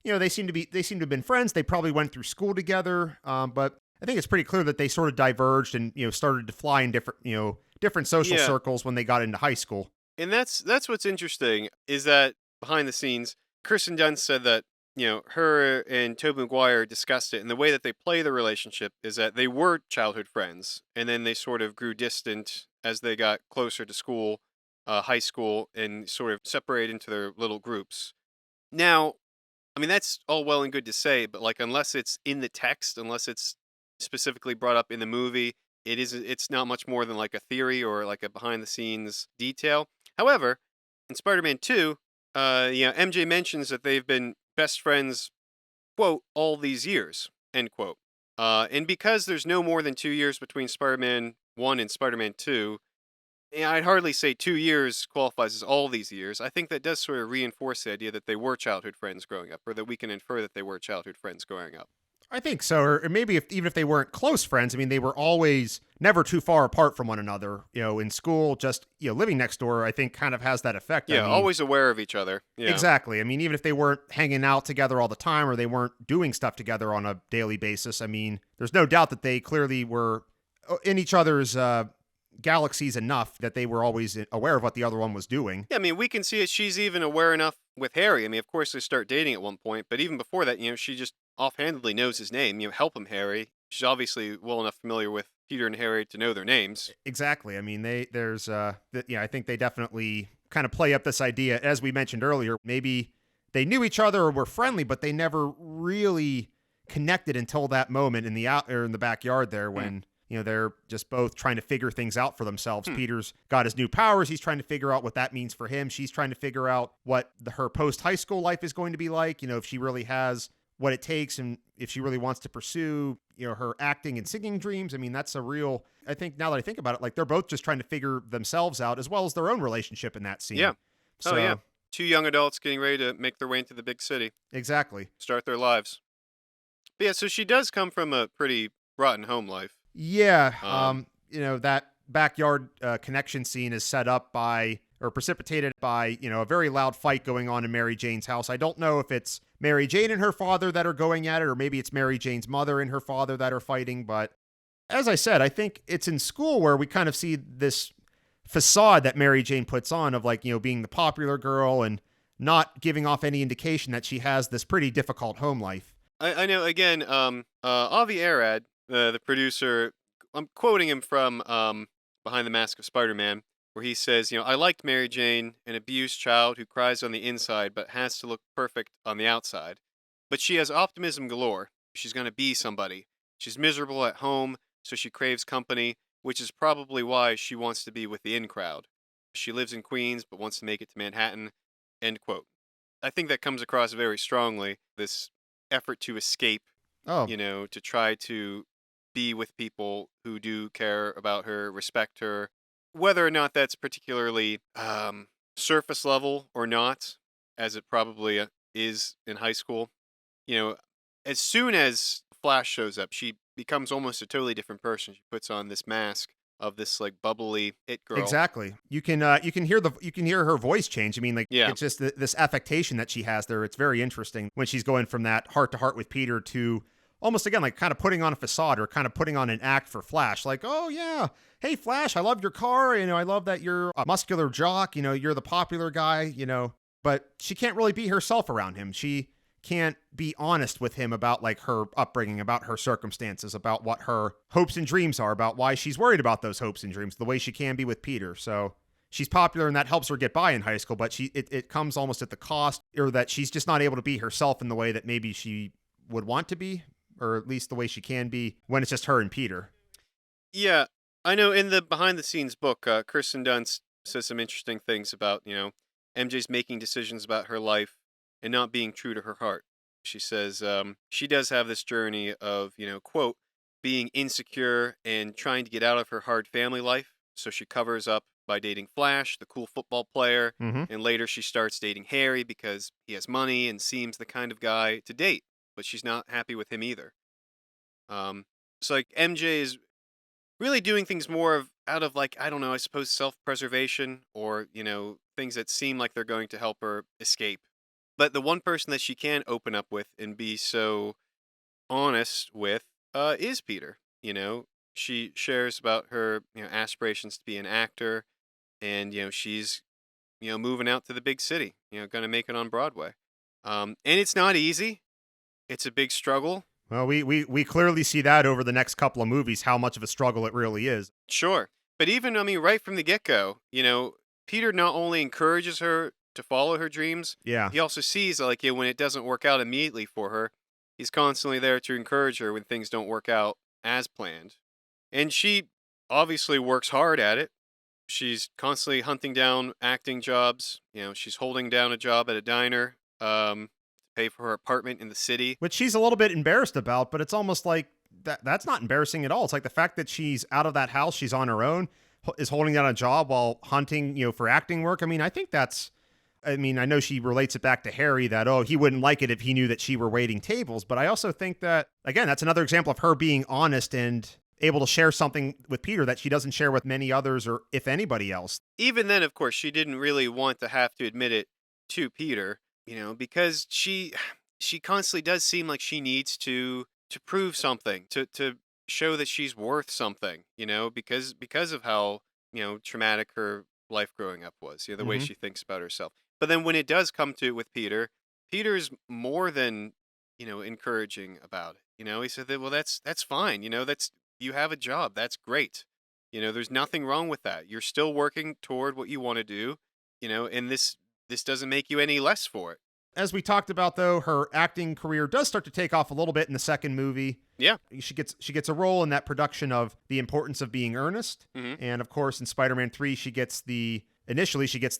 they seem to have been friends. They probably went through school together. But I think it's pretty clear that they sort of diverged and, started to fly in different social circles when they got into high school. And that's what's interesting is that behind the scenes, Kirsten Dunst said that, her and Tobey Maguire discussed it, and the way that they play the relationship is that they were childhood friends, and then they sort of grew distant as they got closer to school, high school, and sort of separated into their little groups. Now, I mean, that's all well and good to say, but like, unless it's in the text, unless it's specifically brought up in the movie, it's not much more than like a theory or like a behind the scenes detail. However, in Spider-Man 2, MJ mentions that they've been best friends, quote, all these years, end quote. And because there's no more than 2 years between Spider-Man 1 and Spider-Man 2, I'd hardly say 2 years qualifies as all these years. I think that does sort of reinforce the idea that they were childhood friends growing up, or that we can infer that they were childhood friends growing up. I think so, or maybe even if they weren't close friends, I mean, they were always never too far apart from one another. In school, just living next door, I think kind of has that effect. Yeah, I mean, always aware of each other. Yeah. Exactly. I mean, even if they weren't hanging out together all the time or they weren't doing stuff together on a daily basis, I mean, there's no doubt that they clearly were in each other's galaxies enough that they were always aware of what the other one was doing. Yeah, I mean, we can see it. She's even aware enough with Harry. I mean, of course, they start dating at one point, but even before that, she just offhandedly knows his name. Help him, Harry. She's obviously well enough familiar with Peter and Harry to know their names. Exactly. I mean, I think they definitely kind of play up this idea, as we mentioned earlier. Maybe they knew each other or were friendly, but they never really connected until that moment in the backyard there when. They're just both trying to figure things out for themselves. Peter's got his new powers. He's trying to figure out what that means for him. She's trying to figure out what her post-high school life is going to be like. If she really has what it takes and if she really wants to pursue, her acting and singing dreams. I mean, that's I think now that I think about it, like they're both just trying to figure themselves out as well as their own relationship in that scene. Yeah. So, yeah. Two young adults getting ready to make their way into the big city. Exactly. Start their lives. But yeah, so she does come from a pretty rotten home life. Yeah, Um, that backyard connection scene is set up by or precipitated by a very loud fight going on in Mary Jane's house. I don't know if it's Mary Jane and her father that are going at it, or maybe it's Mary Jane's mother and her father that are fighting. But as I said, I think it's in school where we kind of see this facade that Mary Jane puts on of like being the popular girl and not giving off any indication that she has this pretty difficult home life. I know again. Avi Arad, the producer, I'm quoting him from Behind the Mask of Spider-Man, where he says, I liked Mary Jane, an abused child who cries on the inside but has to look perfect on the outside. But she has optimism galore. She's going to be somebody. She's miserable at home, so she craves company, which is probably why she wants to be with the in crowd. She lives in Queens but wants to make it to Manhattan. End quote. I think that comes across very strongly. This effort to escape, Oh, to try to be with people who do care about her, respect her, whether or not that's particularly surface level or not, as it probably is in high school. You know, as soon as Flash shows up, she becomes almost a totally different person. She puts on this mask of this like bubbly it girl. exactly. You can hear her voice change. I mean, like Yeah, it's just this affectation that she has there. It's very interesting when she's going from that heart to heart with Peter to almost again like kind of putting on a facade or kind of putting on an act for Flash. Like, oh yeah, hey Flash, I love your car. I love that you're a muscular jock. You're the popular guy. But she can't really be herself around him. She can't be honest with him about like her upbringing, about her circumstances, about what her hopes and dreams are, about why she's worried about those hopes and dreams, the way she can be with Peter. So she's popular and that helps her get by in high school, but it comes almost at the cost or that she's just not able to be herself in the way that maybe she would want to be, or at least the way she can be when it's just her and Peter. yeah. I know in the behind the scenes book, Kirsten Dunst says some interesting things about MJ's making decisions about her life and not being true to her heart. She says she does have this journey of quote being insecure and trying to get out of her hard family life. So she covers up by dating Flash, the cool football player, Mm-hmm. and later she starts dating Harry because he has money and seems the kind of guy to date. But she's not happy with him either. Um, so like MJ is really doing things more of out of like I don't know, I suppose self-preservation or things that seem like they're going to help her escape. But the one person that she can open up with and be so honest with is Peter. She shares about her aspirations to be an actor, and she's moving out to the big city, going to make it on Broadway. And it's not easy. It's a big struggle. Well, we clearly see that over the next couple of movies, how much of a struggle it really is. Sure. But even, I mean, right from the get go, Peter not only encourages her to follow her dreams, Yeah. he also sees, like, when it doesn't work out immediately for her, he's constantly there to encourage her when things don't work out as planned. And she obviously works hard at it. She's constantly hunting down acting jobs. She's holding down a job at a diner to pay for her apartment in the city. Which she's a little bit embarrassed about, but it's almost like that's not embarrassing at all. It's like the fact that she's out of that house, she's on her own, is holding down a job while hunting, for acting work. I mean, I think that's I mean, I know she relates it back to Harry that, oh, he wouldn't like it if he knew that she were waiting tables. But I also think that, again, that's another example of her being honest and able to share something with Peter that she doesn't share with many others or if anybody else. Even then, of course, she didn't really want to have to admit it to Peter, because she constantly does seem like she needs to prove something, to show that she's worth something, because of how, traumatic her life growing up was, the way Hmm. she thinks about herself. But then when it does come to it with Peter, Peter's more than, encouraging about it. He said that, well, that's fine, that's you have a job, that's great. There's nothing wrong with that. You're still working toward what you want to do, and this doesn't make you any less for it. As we talked about, though, her acting career does start to take off a little bit in the second movie. Yeah. She gets a role in that production of The Importance of Being Earnest, Hmm. and of course in Spider-Man 3 she gets the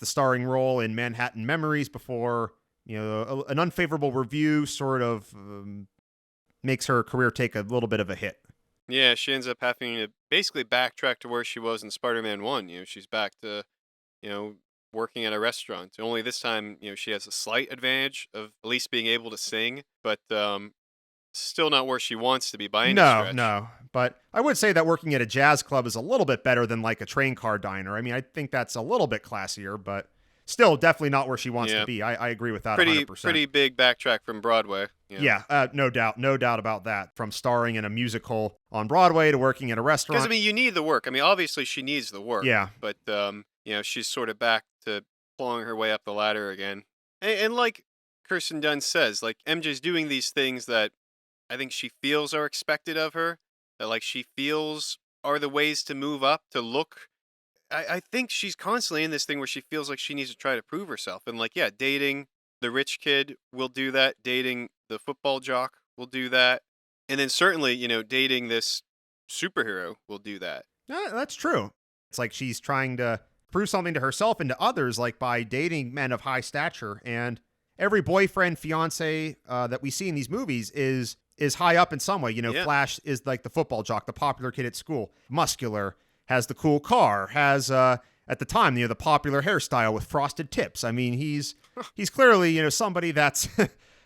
starring role in Manhattan Memories before an unfavorable review sort of makes her career take a little bit of a hit. Yeah, she ends up having to basically backtrack to where she was in Spider-Man 1. She's back to, you know, working at a restaurant. Only this time, she has a slight advantage of at least being able to sing, but Still not where she wants to be by any No, stretch. no. But I would say that working at a jazz club is a little bit better than like a train car diner. I mean, I think that's a little bit classier, but still definitely not where she wants to Yeah. be. I agree with that Pretty 100%. pretty big backtrack from Broadway. Yeah. Yeah, no doubt. No doubt about that. From starring in a musical on Broadway to working at a Because I restaurant. mean, you need the work. I mean, obviously she needs the work, Yeah. but she's sort of back to clawing her way up the ladder again. And like Kirsten Dunst says, like MJ's doing these things that I think she feels are expected of her. That like she feels are the ways to move up, to look. I think she's constantly in this thing where she feels like she needs to try to prove herself. And like, yeah, dating the rich kid will do that. Dating the football jock will do that. And then certainly, dating this superhero will do that. That's true. It's like she's trying to prove something to herself and to others, like by dating men of high stature. And every boyfriend, fiance that we see in these movies is high up in some way. You know, Yeah. Flash is like the football jock, the popular kid at school, muscular, has the cool car, has at the time, the popular hairstyle with frosted tips. I mean, he's clearly, somebody that's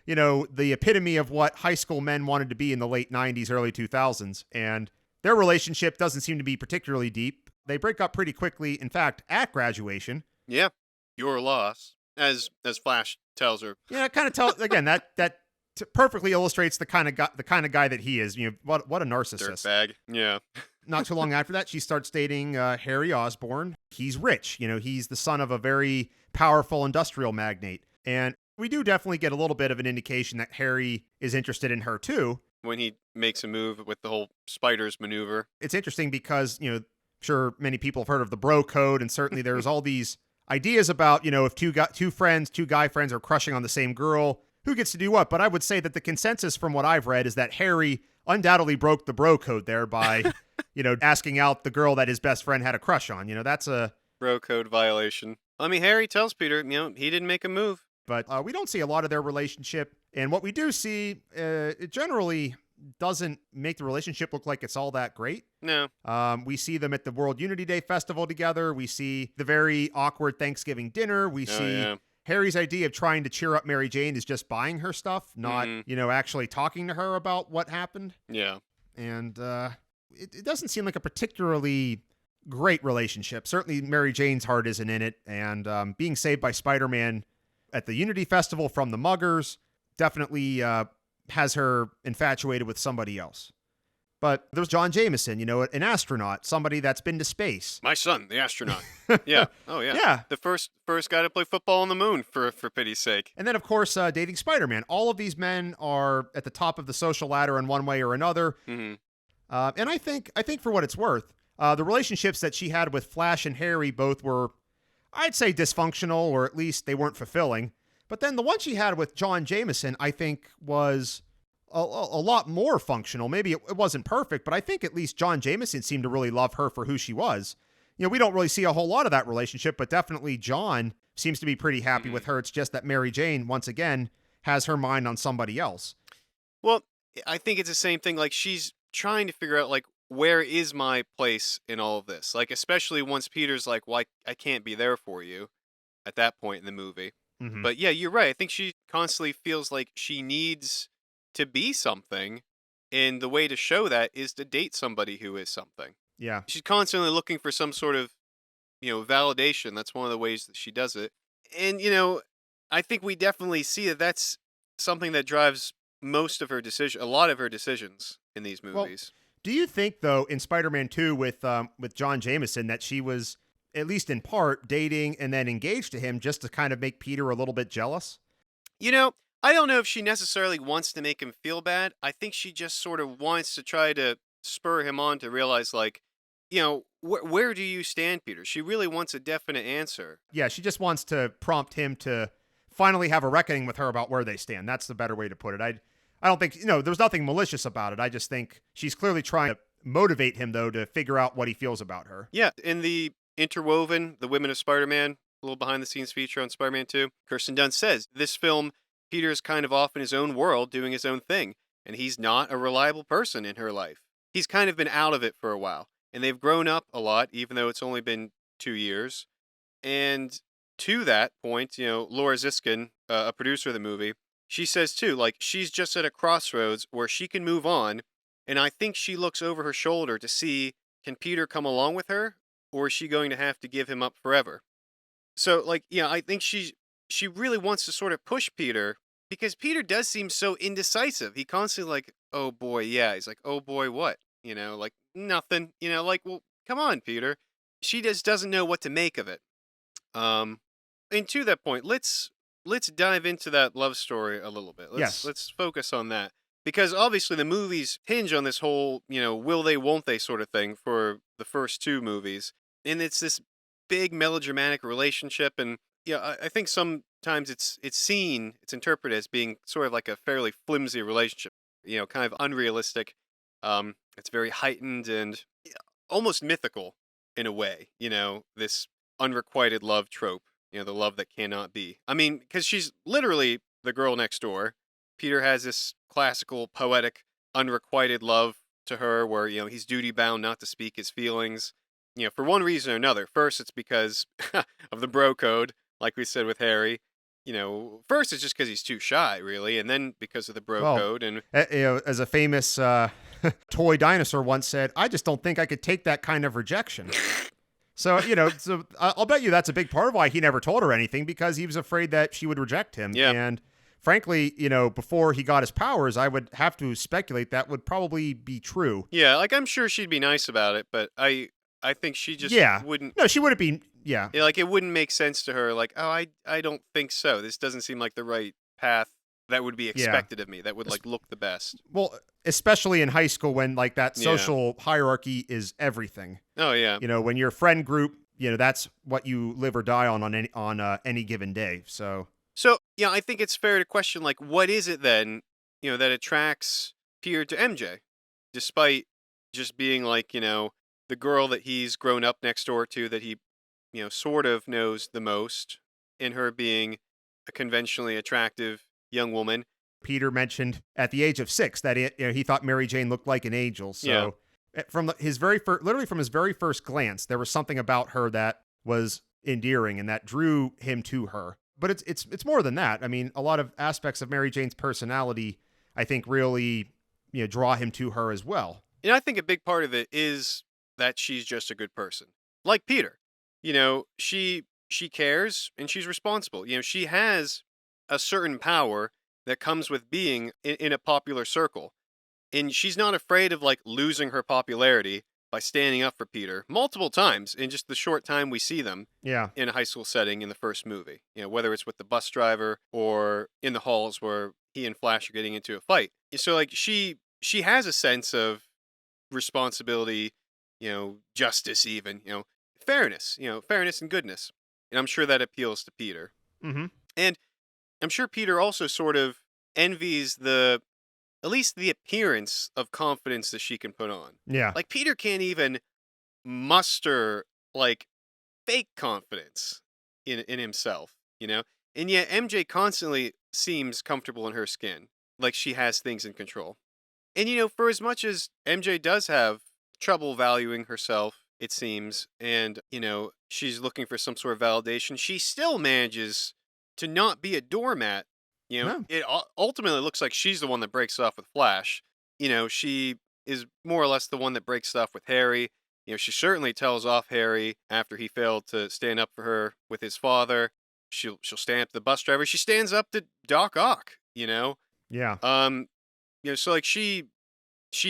the epitome of what high school men wanted to be in the late 90s, early 2000s. And their relationship doesn't seem to be particularly deep. They break up pretty quickly. In fact, at graduation. Yeah. Your loss. As Flash tells her. Yeah, it kind of tells again that perfectly illustrates the kind of guy that he is. What a narcissist. Dirtbag. Yeah. Not too long after that, she starts dating Harry Osborn. He's rich. He's the son of a very powerful industrial magnate. And we do definitely get a little bit of an indication that Harry is interested in her too. When he makes a move with the whole spiders maneuver. It's interesting because, sure many people have heard of the bro code, and certainly there's all these ideas about, if two guy friends are crushing on the same girl, who gets to do what. But I would say that the consensus from what I've read is that Harry undoubtedly broke the bro code there by, asking out the girl that his best friend had a crush on. That's a Bro code violation. I mean, Harry tells Peter, he didn't make a move. but we don't see a lot of their relationship. And what we do see, it generally doesn't make the relationship look like it's all that great. No. We see them at the World Unity Day Festival together. We see the very awkward Thanksgiving dinner. We Oh, see yeah. Harry's idea of trying to cheer up Mary Jane is just buying her stuff, not, actually talking to her about what happened. Yeah. And it doesn't seem like a particularly great relationship. Certainly Mary Jane's heart isn't in it. And being saved by Spider-Man at the Unity Festival from the Muggers definitely has her infatuated with somebody else. But there's John Jameson, an astronaut, somebody that's been to space. My son, the astronaut. Yeah. Oh, yeah. Yeah. The first guy to play football on the moon, for pity's sake. And then, of course, dating Spider-Man. All of these men are at the top of the social ladder in one way or another. Hmm. And I think for what it's worth, the relationships that she had with Flash and Harry both were, I'd say, dysfunctional, or at least they weren't fulfilling. But then the one she had with John Jameson, I think, was a lot more functional. Maybe it wasn't perfect, but I think at least John Jameson seemed to really love her for who she was. We don't really see a whole lot of that relationship, but definitely John seems to be pretty happy with her. It's just that Mary Jane, once again, has her mind on somebody else. Well, I think it's the same thing. Like, she's trying to figure out, like, where is my place in all of this? Like, especially once Peter's like, well, I can't be there for you at that point in the movie. Mm-hmm. But yeah, you're right. I think she constantly feels like she needs to be something. And the way to show that is to date somebody who is something. Yeah. She's constantly looking for some sort of, validation. That's one of the ways that she does it. And, I think we definitely see that that's something that drives a lot of her decisions in these Well, movies. do you think, though, in Spider-Man 2 with John Jameson, that she was, at least in part, dating and then engaged to him just to kind of make Peter a little bit jealous? I don't know if she necessarily wants to make him feel bad. I think she just sort of wants to try to spur him on to realize, like, where do you stand, Peter? She really wants a definite answer. Yeah, she just wants to prompt him to finally have a reckoning with her about where they stand. That's the better way to put it. I don't think, there's nothing malicious about it. I just think she's clearly trying to motivate him, though, to figure out what he feels about her. Yeah, in the Interwoven, The Women of Spider-Man, a little behind-the-scenes feature on Spider-Man 2, Kirsten Dunst says, this film, Peter's kind of off in his own world doing his own thing, and he's not a reliable person in her life. He's kind of been out of it for a while, and they've grown up a lot, even though it's only been 2 years. And to that point, Laura Ziskin, a producer of the movie, she says too, like, she's just at a crossroads where she can move on, and I think she looks over her shoulder to see, can Peter come along with her, or is she going to have to give him up forever? So, like, yeah, I think she really wants to sort of push Peter because Peter does seem so indecisive. He constantly like, "Oh boy, yeah." He's like, "Oh boy, what?" Like nothing. Like, well, come on, Peter. She just doesn't know what to make of it. Um, and to that point, let's dive into that love story a little bit. Let's Yes. let's focus on that because obviously the movies hinge on this whole will they won't they sort of thing for the first two movies, and it's this big melodramatic relationship, and yeah, I think sometimes it's interpreted as being sort of like a fairly flimsy relationship, kind of unrealistic. It's very heightened and almost mythical in a way. This unrequited love trope, the love that cannot be. I mean, because she's literally the girl next door. Peter has this classical, poetic, unrequited love to her where, he's duty bound not to speak his feelings, for one reason or another. First, it's because of the bro code, like we said with Harry. First, it's just because he's too shy, really, and then because of the bro Well, code. And as a famous toy dinosaur once said, I just don't think I could take that kind of rejection. So, I'll bet you that's a big part of why he never told her anything, because he was afraid that she would reject him. yeah, And frankly, before he got his powers, I would have to speculate that would probably be true. yeah, like I'm sure she'd be nice about it, but I think she just Yeah. wouldn't. No, she wouldn't be. Yeah. Yeah, like, it wouldn't make sense to her, like, "Oh, I don't think so. This doesn't seem like the right path that would be Yeah. expected of me, that would, like, look the best." Well, especially in high school when like that Yeah. social hierarchy is everything. Oh, yeah. When your friend group, that's what you live or die on any given day. So, So, yeah, I think it's fair to question, like, what is it then, that attracts Peter to MJ? Despite just being, like, the girl that he's grown up next door to that he, sort of knows the most, in her being a conventionally attractive young woman. Peter mentioned at the age of 6 that he thought Mary Jane looked like an angel. Yeah. So, his very first, literally from his very first glance, there was something about her that was endearing and that drew him to her. But it's more than that. I mean, a lot of aspects of Mary Jane's personality, I think, really draw him to her as well. And I think a big part of it is that she's just a good person. Like Peter. She cares and she's responsible. She has a certain power that comes with being in a popular circle. And she's not afraid of like losing her popularity by standing up for Peter multiple times in just the short time we see them Yeah, in a high school setting in the first movie. Whether it's with the bus driver or in the halls where he and Flash are getting into a fight. So like she has a sense of responsibility, justice even, fairness and goodness. And I'm sure that appeals to Peter. hmm And I'm sure Peter also sort of envies at least the appearance of confidence that she can put on. yeah, Like Peter can't even muster like fake confidence in himself, And yet MJ constantly seems comfortable in her skin, like she has things in control. And for as much as MJ does have trouble valuing herself, it seems, and she's looking for some sort of validation, she still manages to not be a doormat. no, It ultimately looks like she's the one that breaks off with Flash. She is more or less the one that breaks stuff with Harry. She certainly tells off Harry after he failed to stand up for her with his father. She'll stand up to the bus driver. She stands up to Doc Ock. yeah. Um, so like she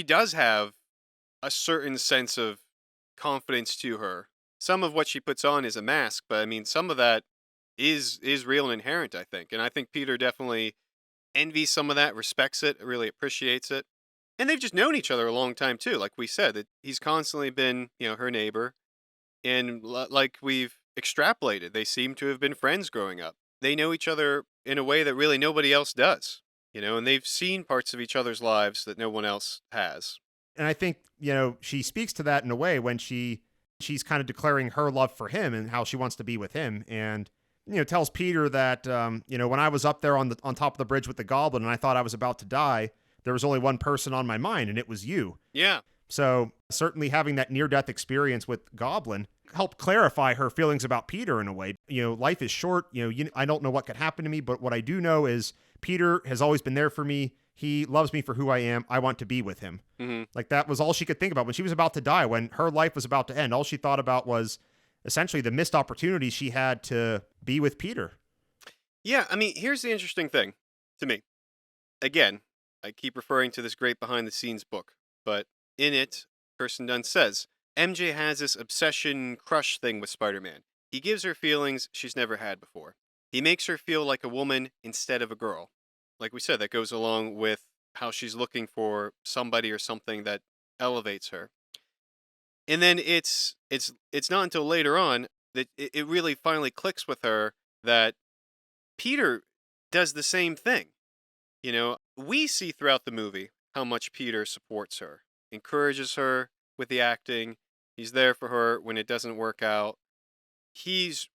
does have a certain sense of confidence to her. Some of what she puts on is a mask, but I mean some of that is real and inherent, I think. And I think Peter definitely envies some of that, respects it, really appreciates it. And they've just known each other a long time too. Like we said, that he's constantly been, her neighbor, and like we've extrapolated, they seem to have been friends growing up. They know each other in a way that really nobody else does. And they've seen parts of each other's lives that no one else has. And I think she speaks to that in a way when she's kind of declaring her love for him and how she wants to be with him, and tells Peter that when I was up there on top of the bridge with the Goblin and I thought I was about to die, there was only one person on my mind, and it was you. Yeah. So certainly having that near death experience with Goblin helped clarify her feelings about Peter in a way. Life is short. I don't know what could happen to me, but what I do know is Peter has always been there for me. He loves me for who I am. I want to be with him. Hmm. Like that was all she could think about when she was about to die, when her life was about to end. All she thought about was essentially the missed opportunity she had to be with Peter. Yeah, I mean, here's the interesting thing to me. Again, I keep referring to this great behind the scenes book, but in it, Kirsten Dunst says MJ has this obsession crush thing with Spider Man. He gives her feelings she's never had before. He makes her feel like a woman instead of a girl. Like we said, that goes along with how she's looking for somebody or something that elevates her. And then it's not until later on that it really finally clicks with her that Peter does the same thing. We see throughout the movie how much Peter supports her, encourages her with the acting. He's there for her when it doesn't work out. He's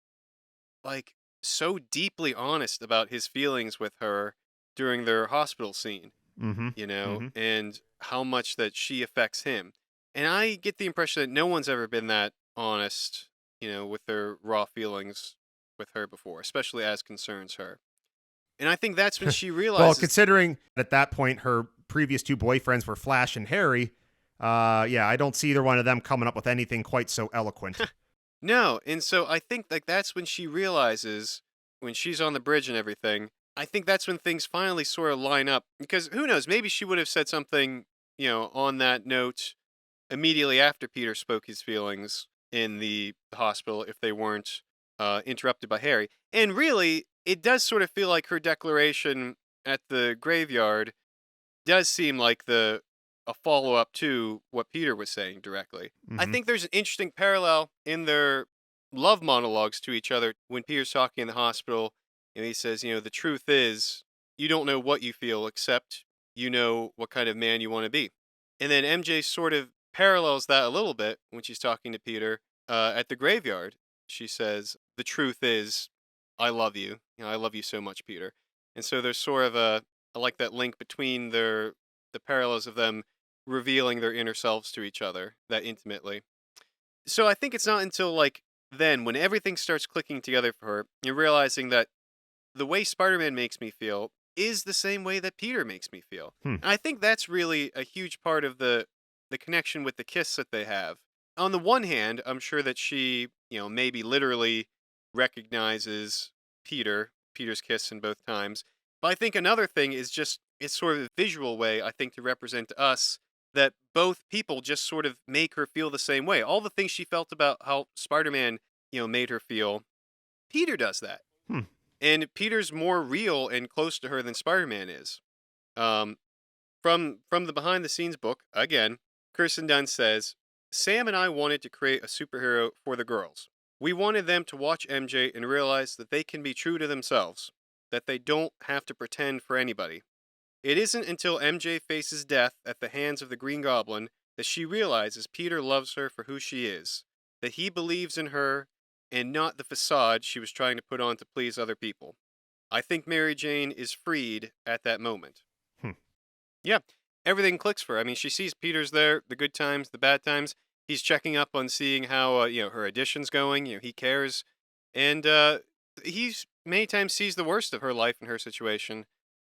like so deeply honest about his feelings with her during their hospital scene, Mm-hmm. Mm-hmm. and how much that she affects him. And I get the impression that no one's ever been that honest, with their raw feelings with her before, especially as concerns her. And I think that's when she Well, realizes. considering at that point her previous two boyfriends were Flash and Harry, yeah, I don't see either one of them coming up with anything quite so eloquent. No, and so I think like that's when she realizes when she's on the bridge and everything. I think that's when things finally sort of line up because who knows, maybe she would have said something, on that note immediately after Peter spoke his feelings in the hospital if they weren't interrupted by Harry. And really, it does sort of feel like her declaration at the graveyard does seem like the a follow up to what Peter was saying directly. I Mm-hmm. think there's an interesting parallel in their love monologues to each other when Peter's talking in the hospital and he says, the truth is you don't know what you feel except you know what kind of man you want to be. And then MJ sort of parallels that a little bit when she's talking to Peter at the graveyard. She says, "The truth is, I love you. I love you so much, Peter." And so there's sort of I like that link between the parallels of them revealing their inner selves to each other that intimately. So I think it's not until like then when everything starts clicking together for her, you're realizing that the way Spider-Man makes me feel is the same way that Peter makes me feel. Hmm. And I think that's really a huge part of the connection with the kiss that they have. On the one hand, I'm sure that she, maybe literally recognizes Peter's kiss in both times. But I think another thing is just it's sort of a visual way I think to represent to us that both people just sort of make her feel the same way. All the things she felt about how Spider-Man, made her feel, Peter does that. Hmm. And Peter's more real and close to her than Spider-Man is. Um, from the behind the scenes book, again, Kirsten Dunst says, Sam and I wanted to create a superhero for the girls. We wanted them to watch MJ and realize that they can be true to themselves, that they don't have to pretend for anybody. It isn't until MJ faces death at the hands of the Green Goblin that she realizes Peter loves her for who she is, that he believes in her and not the facade she was trying to put on to please other people. I think Mary Jane is freed at that moment. Hmm. Yeah, everything clicks for her. I mean, she sees Peter's there, the good times, the bad times. He's checking up on seeing how her audition's going. He cares, and he's many times sees the worst of her life and her situation,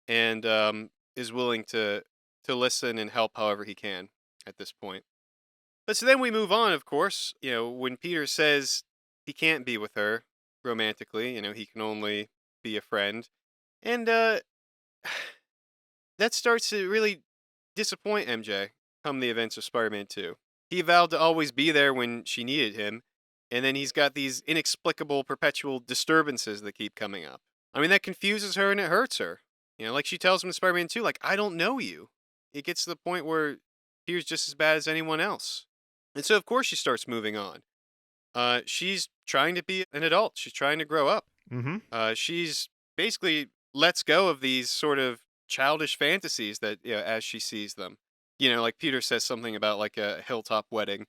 and is willing to listen and help however he can at this point. But so then we move on. Of course, when Peter says he can't be with her romantically, he can only be a friend, and that starts to really disappoint MJ come the events of Spider-Man 2. He vowed to always be there when she needed him, and then he's got these inexplicable perpetual disturbances that keep coming up. I mean, that confuses her and it hurts her. Like she tells him in Spider-Man 2, like, I don't know you. It gets to the point where Peter's just as bad as anyone else. And so, of course, she starts moving on. She's trying to be an adult. She's trying to grow up. Mm-hmm. She's basically lets go of these sort of childish fantasies that, as she sees them. Like Peter says something about like a hilltop wedding.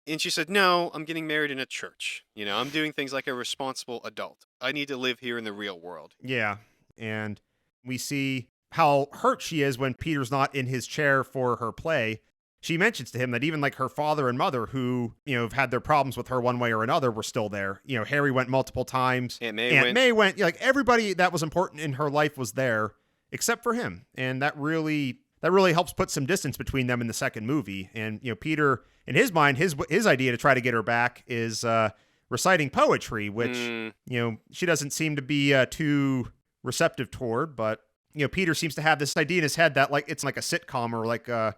And she said, No, I'm getting married in a church. I'm doing things like a responsible adult. I need to live here in the real world. Yeah. And we see how hurt she is when Peter's not in his chair for her play. she mentions to him that even like her father and mother, who, have had their problems with her one way or another, were still there. Harry went multiple times. Aunt May Aunt went. May went. Like everybody that was important in her life was there, except for him. And that really helps put some distance between them in the second movie. And Peter, in his mind, his idea to try to get her back is reciting poetry, which Mm, she doesn't seem to be too receptive toward. But Peter seems to have this idea in his head that like it's like a sitcom or like a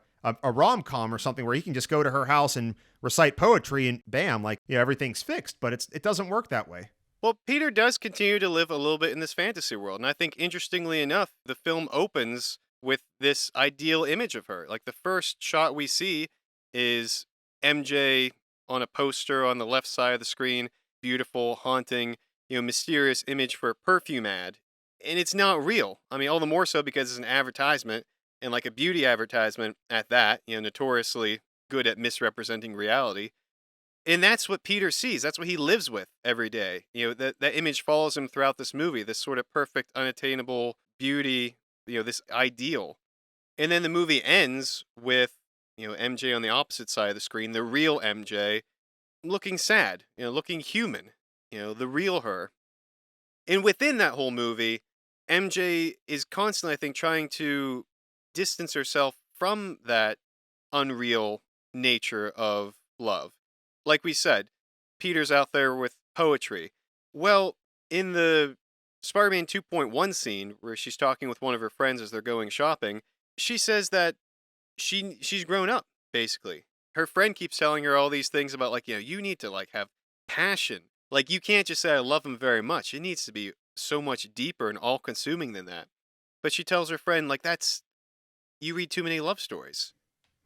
rom com or something where he can just go to her house and recite poetry and bam, like everything's fixed. But it doesn't work that way. well, Peter does continue to live a little bit in this fantasy world. And I think, interestingly enough, the film opens with this ideal image of her. Like the first shot we see is MJ on a poster on the left side of the screen, beautiful, haunting, mysterious image for a perfume ad. And it's not real. I mean, all the more so because it's an advertisement and like a beauty advertisement at that, notoriously good at misrepresenting reality. And that's what Peter sees. That's what he lives with every day. That image follows him throughout this movie, this sort of perfect, unattainable beauty, this ideal. And then the movie ends with, MJ on the opposite side of the screen, the real MJ, looking sad, looking human, the real her. And within that whole movie, MJ is constantly, I think, trying to distance herself from that unreal nature of love. Like we said, Peter's out there with poetry. Well, in the Spider Man 2.1 scene, where she's talking with one of her friends as they're going shopping, she says that she's grown up, basically. Her friend keeps telling her all these things about, like, you need to, like, have passion. Like, you can't just say, I love him very much. It needs to be so much deeper and all consuming than that. But she tells her friend, like, you read too many love stories.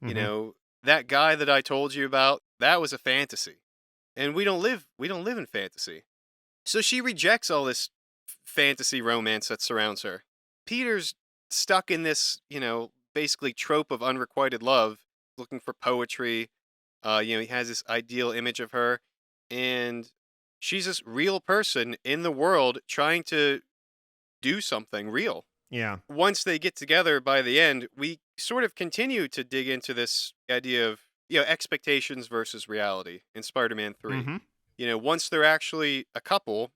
You Hmm. know, that guy that I told you about, that was a fantasy. And we don't live in fantasy. So she rejects all this fantasy romance that surrounds her. Peter's stuck in this, basically trope of unrequited love, looking for poetry. He has this ideal image of her, and she's this real person in the world trying to do something real. Yeah. Once they get together by the end, we sort of continue to dig into this idea of, expectations versus reality in Spider-Man 3. Hmm. Once they're actually a couple,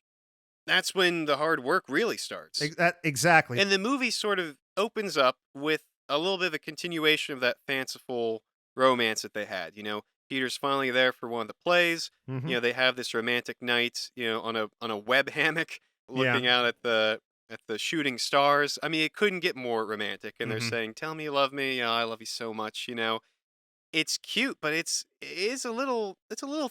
that's when the hard work really starts. That exactly. And the movie sort of opens up with a little bit of a continuation of that fanciful romance that they had. Peter's finally there for one of the plays. Hmm. They have this romantic night, on a web hammock Yeah. looking out at the shooting stars. I mean, it couldn't get more romantic. And they're Hmm. saying, "Tell me you love me. I love you so much." It's cute, but it's a little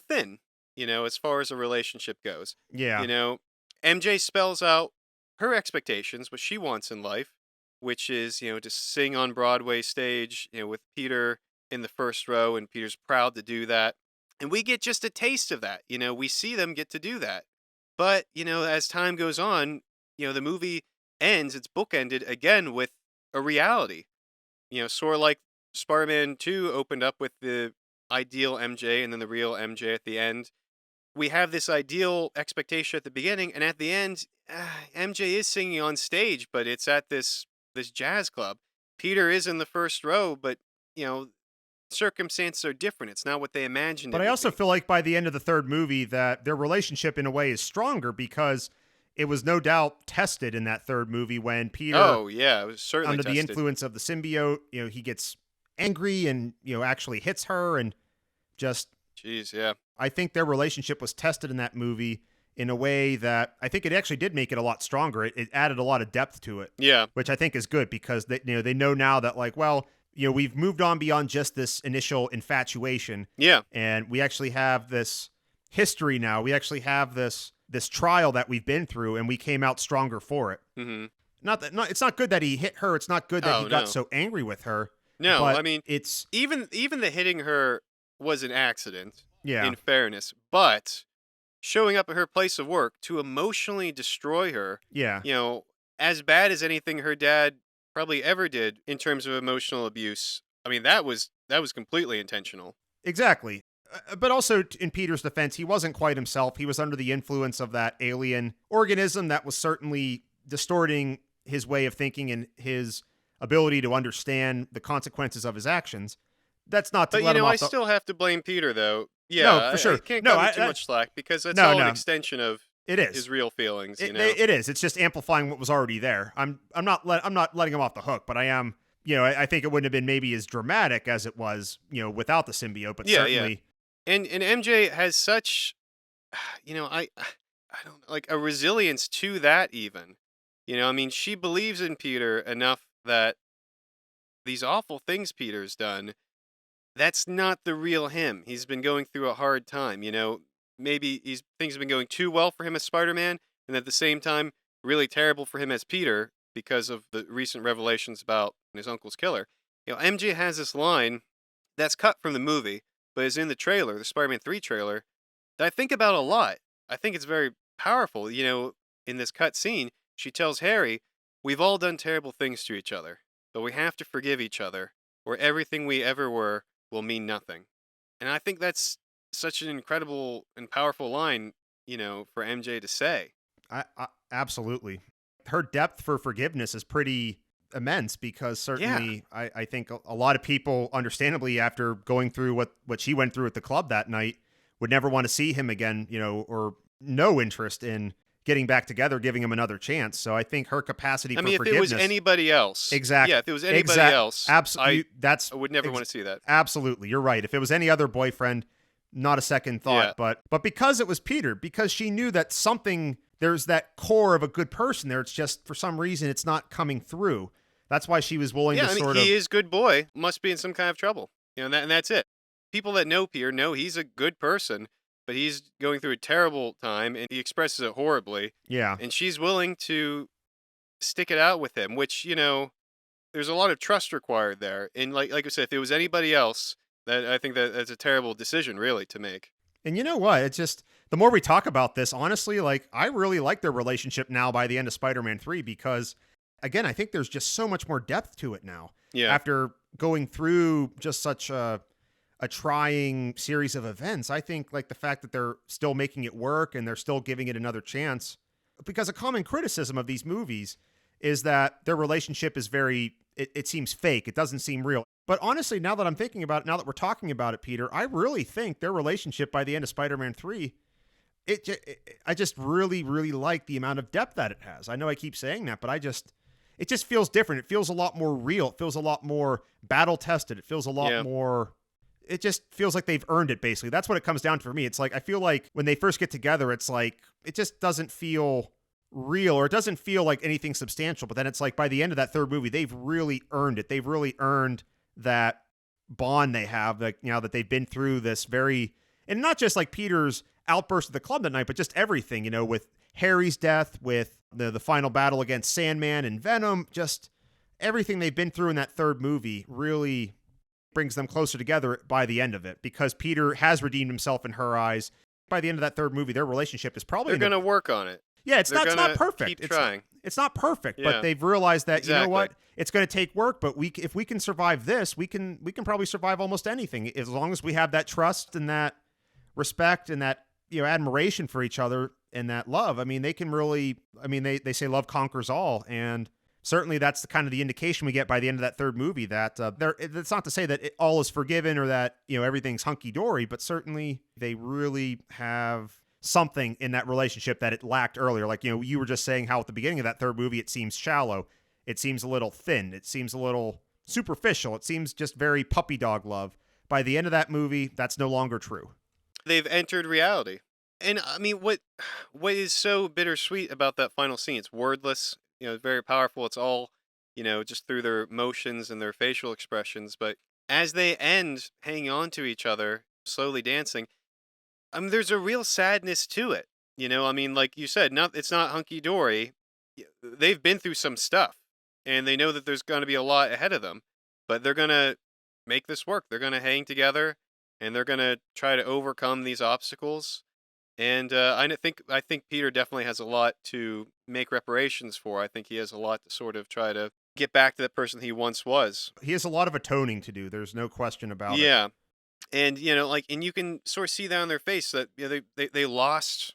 thin, as far as a relationship goes. Yeah. You know, MJ spells out her expectations, what she wants in life, which is, to sing on Broadway stage, with Peter in the first row, and Peter's proud to do that. And we get just a taste of that. We see them get to do that. But, as time goes on, the movie ends, it's bookended again with a reality. Sort of like Spider-Man 2 opened up with the ideal MJ and then the real MJ at the end. We have this ideal expectation at the beginning, and at the end, MJ is singing on stage, but it's at this jazz club. Peter is in the first row, but you know circumstances are different. It's not what they imagined But it I would also be. feel like by the end of the third movie that their relationship in a way is stronger because it was no doubt tested in that third movie when Peter, Oh yeah, it was certainly under the tested. influence of the symbiote, he gets angry and, actually hits her and just Jeez, yeah, I think their relationship was tested in that movie in a way that I think it actually did make it a lot stronger. It added a lot of depth to it, yeah, which I think is good because they know now that like, well, we've moved on beyond just this initial infatuation, yeah. and we actually have this history now. We actually have this trial that we've been through, and we came out stronger for it. Hmm. It's not good that he hit her. It's not good that he Oh got no, so angry with her, no. I but mean, it's even the hitting her was an accident. yeah, In fairness, but showing up at her place of work to emotionally destroy her, yeah. you know, as bad as anything her dad probably ever did in terms of emotional abuse. I mean, that was completely intentional. Exactly. But also, in Peter's defense, he wasn't quite himself. He was under the influence of that alien organism that was certainly distorting his way of thinking and his ability to understand the consequences of his actions. That's not to But, let him I off the. still have to blame Peter, though. Yeah, No, for I sure. can't No, cut him too much slack because that's no, all an no. extension of It his is. real feelings, It is. It's just amplifying what was already there. I'm not letting him off the hook, but I am. I think it wouldn't have been maybe as dramatic as it was, without the symbiote, but Yeah, yeah. certainly. And MJ has such, I don't know, like, a resilience to that even. I mean, she believes in Peter enough that these awful things Peter's done, that's not the real him. He's been going through a hard time, Maybe things have been going too well for him as Spider-Man, and at the same time, really terrible for him as Peter because of the recent revelations about his uncle's killer. MJ has this line that's cut from the movie, but is in the trailer, the Spider-Man 3 trailer, that I think about a lot. I think it's very powerful. In this cut scene, she tells Harry, "We've all done terrible things to each other, but we have to forgive each other, or everything we ever were will mean nothing." And I think that's such an incredible and powerful line, for MJ to say. Absolutely. Her depth for forgiveness is pretty immense because Yeah. certainly I think a lot of people, understandably, after going through what she went through at the club that night, would never want to see him again, or no interest in getting back together, giving him another chance. So I think her capacity I for mean, if it was forgiveness, anybody else, yeah, if it was anybody exact, else, I absolutely, I would never want to see that. absolutely, you're right. If it was any other boyfriend, not a second Yeah. thought. But because it was Peter, because she knew that something, there's that core of a good person there. It's just for some reason it's not coming through. That's why she was willing Yeah, to I mean, sort he of. is good boy, must be in some kind of trouble. And that's it. People that know Pierre know he's a good person, but he's going through a terrible time and he expresses it horribly. Yeah. And she's willing to stick it out with him, which, there's a lot of trust required there. And like I said, if it was anybody else, that I think that's a terrible decision really to make. And you know what? It's just the more we talk about this, honestly, like I really like their relationship now by the end of Spider-Man 3 because again, I think there's just so much more depth to it now. Yeah. After going through just such a trying series of events, I think like the fact that they're still making it work and they're still giving it another chance, because a common criticism of these movies is that their relationship is it seems fake. It doesn't seem real. But honestly, now that I'm thinking about it, now that we're talking about it, Peter, I really think their relationship by the end of Spider-Man 3, I just really, really like the amount of depth that it has. I know I keep saying that, but it just feels different. It feels a lot more real. It feels a lot more battle tested. It feels a lot Yeah. more. It just feels like they've earned it, basically. That's what it comes down to for me. It's like, I feel like when they first get together, it's like, it just doesn't feel real, or it doesn't feel like anything substantial. But then it's like by the end of that third movie, they've really earned it. They've really earned that bond they have, like, that they've been through this and not just like Peter's outburst at the club that night, but just everything, with Harry's death, with the final battle against Sandman and Venom, just everything they've been through in that third movie really brings them closer together by the end of it, because Peter has redeemed himself in her eyes. By the end of that third movie, their relationship is probably They're going to work on it. yeah, it's They're not going to perfect. keep trying. It's not perfect, but Yeah. they've realized that you know Exactly. what, it's going to take work, but if we can survive this, we can probably survive almost anything as long as we have that trust and that respect and that admiration for each other and that love. I mean, they can really. I mean, they say love conquers all, and certainly that's the kind of the indication we get by the end of that third movie that there. It's not to say that all is forgiven or that everything's hunky dory, but certainly they really have something in that relationship that it lacked earlier. Like you were just saying how at the beginning of that third movie it seems shallow, it seems a little thin, it seems a little superficial, it seems just very puppy dog love. By the end of that movie, that's no longer true. They've entered reality. And I mean, what is so bittersweet about that final scene? It's wordless, it's very powerful. It's all, just through their motions and their facial expressions. But as they end hanging on to each other, slowly dancing, I mean, there's a real sadness to it. I mean, like you said, it's not hunky dory. They've been through some stuff, and they know that there's going to be a lot ahead of them, but they're gonna make this work. They're gonna hang together, and they're gonna try to overcome these obstacles. And I think Peter definitely has a lot to make reparations for. I think he has a lot to sort of try to get back to the person he once was. He has a lot of atoning to do. There's no question about it. Yeah. And and you can sort of see that on their face that they lost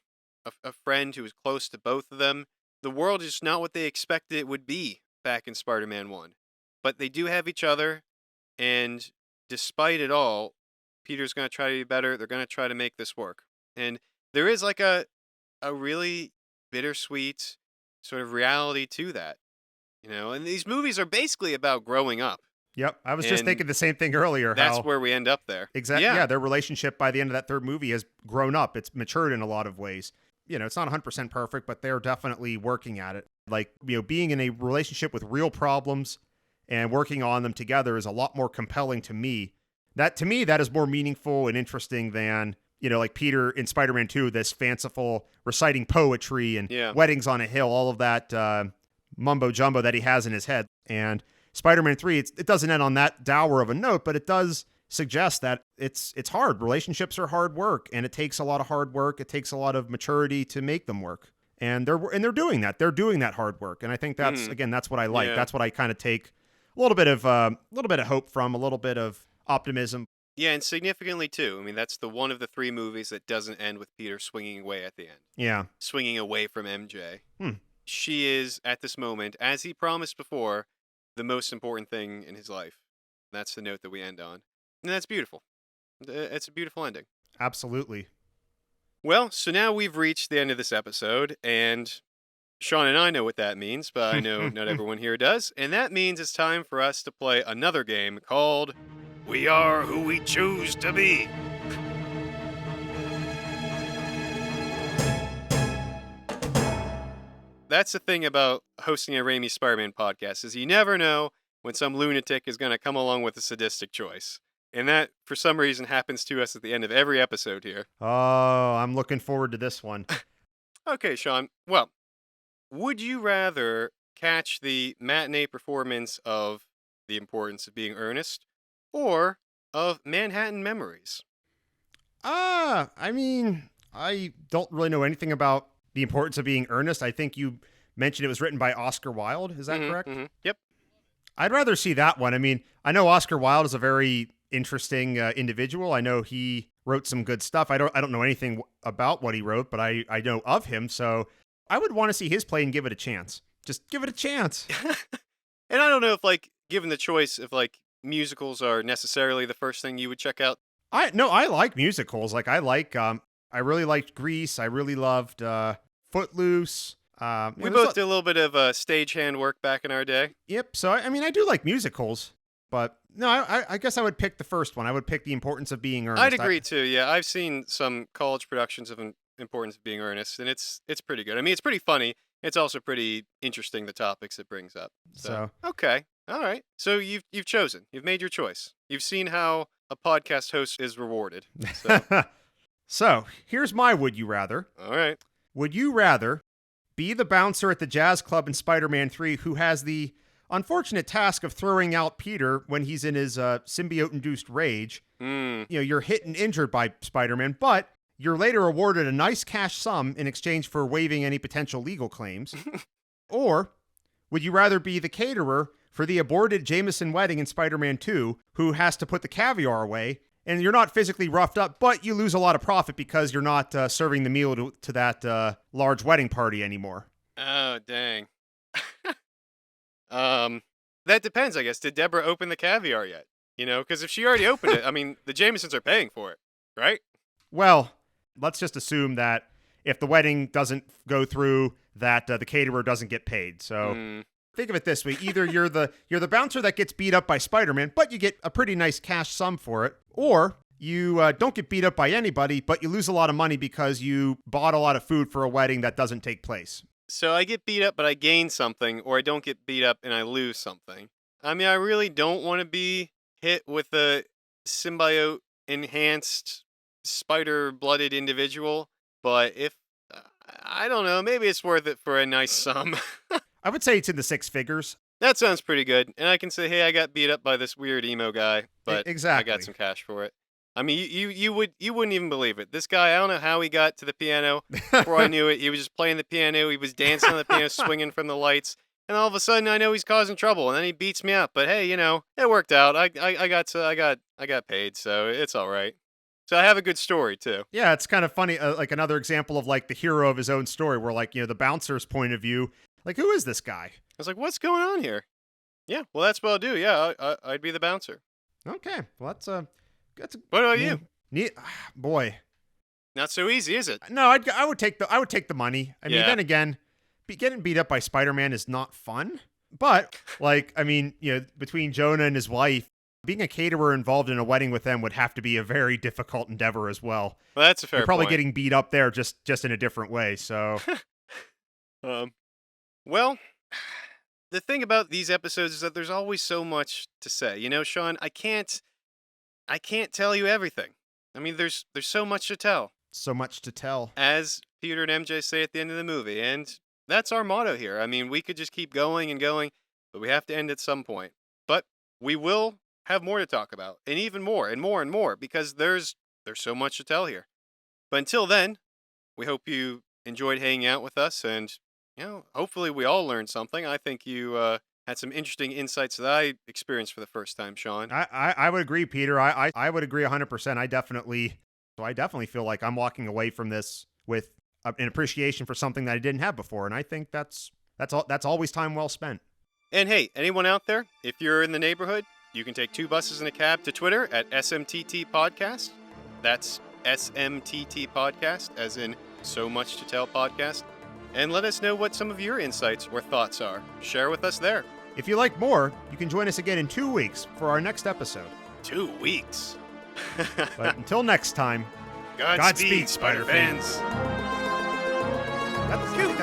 a friend who was close to both of them. The world is not what they expected it would be back in Spider-Man 1. But they do have each other, and despite it all, Peter's going to try to be better. They're going to try to make this work. And there is like a really bittersweet sort of reality to that, and these movies are basically about growing up. Yep. I was just And thinking the same thing earlier, that's how where we end up there. yeah, Yeah. their relationship by the end of that third movie has grown up. It's matured in a lot of ways. It's not 100% perfect, but they're definitely working at it. Like, being in a relationship with real problems and working on them together is a lot more compelling to me. To me, that is more meaningful and interesting than, like Peter in Spider-Man 2, this fanciful reciting poetry and Yeah. weddings on a hill, all of that mumbo jumbo that he has in his head. And Spider-Man 3, it doesn't end on that dour of a note, but it does suggest that it's hard. Relationships are hard work, and it takes a lot of hard work. It takes a lot of maturity to make them work. And they're doing that. They're doing that hard work. And I think that's what I like. Yeah. That's what I kind of take a little bit of hope from, a little bit of optimism. Yeah, and significantly too. I mean, that's the one of the three movies that doesn't end with Peter swinging away at the end. Yeah. Swinging away from MJ. Hmm. She is, at this moment, as he promised before, the most important thing in his life. That's the note that we end on. And that's beautiful. It's a beautiful ending. Absolutely. Well, so now we've reached the end of this episode, and Sean and I know what that means, but I know not everyone here does. And that means it's time for us to play another game called We Are Who We Choose to Be. That's the thing about hosting a Raimi Spider-Man podcast, is you never know when some lunatic is going to come along with a sadistic choice. And that, for some reason, happens to us at the end of every episode here. Oh, I'm looking forward to this one. Okay, Sean. Well, would you rather catch the matinee performance of The Importance of Being Earnest or of Manhattan Memories? I mean, I don't really know anything about The Importance of Being Earnest. I think you mentioned it was written by Oscar Wilde. Is that correct? Yep. I'd rather see that one. I mean, I know Oscar Wilde is a very interesting individual. I know he wrote some good stuff. I don't know anything about what he wrote, but I know of him. So I would want to see his play and give it a chance. Just give it a chance. And I don't know if, like, given the choice, if, like, musicals are necessarily the first thing you would check out. I like musicals. Like, I really liked Grease. I really loved Footloose. We both did a little bit of stagehand work back in our day. Yep. So, I mean, I do like musicals, but no, I guess I would pick the first one. I would pick The Importance of Being Earnest. I'd agree too. Yeah, I've seen some college productions of Importance of Being Earnest, and it's pretty good. I mean, it's pretty funny. It's also pretty interesting, the topics it brings up. So okay, all right. So you've chosen. You've made your choice. You've seen how a podcast host is rewarded. So, so here's my would you rather. All right. Would you rather be the bouncer at the jazz club in Spider-Man 3 who has the unfortunate task of throwing out Peter when he's in his symbiote-induced rage? You're hit and injured by Spider-Man, but you're later awarded a nice cash sum in exchange for waiving any potential legal claims. Or would you rather be the caterer for the aborted Jameson wedding in Spider-Man 2 who has to put the caviar away, and you're not physically roughed up, but you lose a lot of profit because you're not serving the meal to that large wedding party anymore? Oh, dang. That depends, I guess. Did Deborah open the caviar yet? Because if she already opened it, I mean, the Jamesons are paying for it, right? Well, let's just assume that if the wedding doesn't go through, that the caterer doesn't get paid. So think of it this way: either you're the bouncer that gets beat up by Spider-Man, but you get a pretty nice cash sum for it, or you don't get beat up by anybody, but you lose a lot of money because you bought a lot of food for a wedding that doesn't take place. So I get beat up, but I gain something, or I don't get beat up and I lose something. I mean, I really don't want to be hit with a symbiote-enhanced, spider-blooded individual, but if, I don't know, maybe it's worth it for a nice sum. I would say it's in the six figures. That sounds pretty good. And I can say, hey, I got beat up by this weird emo guy, but Exactly. I got some cash for it. I mean, you wouldn't even believe it. This guy, I don't know how he got to the piano. Before I knew it, he was just playing the piano. He was dancing on the piano, swinging from the lights. And all of a sudden, I know he's causing trouble, and then he beats me up. But hey, it worked out. I got paid, so it's all right. So I have a good story too. Yeah, it's kind of funny. Like another example of like the hero of his own story, where like the bouncer's point of view, like who is this guy? I was like, what's going on here? Yeah, well, that's what I'll do. Yeah, I'd be the bouncer. Okay, well that's a What about you? neat, neat boy. Not so easy, is it? No, I would take the money. I mean, Yeah. then again, getting beat up by Spider-Man is not fun. But like, I mean, between Jonah and his wife, being a caterer involved in a wedding with them would have to be a very difficult endeavor as well. Well, that's a You're fair probably point. getting beat up there just in a different way. So Um, well, the thing about these episodes is that there's always so much to say. You know, Sean, I can't tell you everything. I mean, there's so much to tell, so much to tell. as Peter and MJ say at the end of the movie, and that's our motto here. I mean, we could just keep going and going, but we have to end at some point. But we will have more to talk about, and even more, and more, and more, because there's so much to tell here. But until then, we hope you enjoyed hanging out with us, and hopefully we all learned something. I think you had some interesting insights that I experienced for the first time, Sean. I would agree, Peter. I would agree 100%. I definitely feel like I'm walking away from this with an appreciation for something that I didn't have before, and I think that's always time well spent. And hey, anyone out there, if you're in the neighborhood, you can take 2 buses and a cab to Twitter at SMTT Podcast. That's SMTT Podcast, as in So Much to Tell Podcast. And let us know what some of your insights or thoughts are. Share with us there. If you like more, you can join us again in 2 weeks for our next episode. 2 weeks. But until next time, Godspeed, Spider fans. That's cute.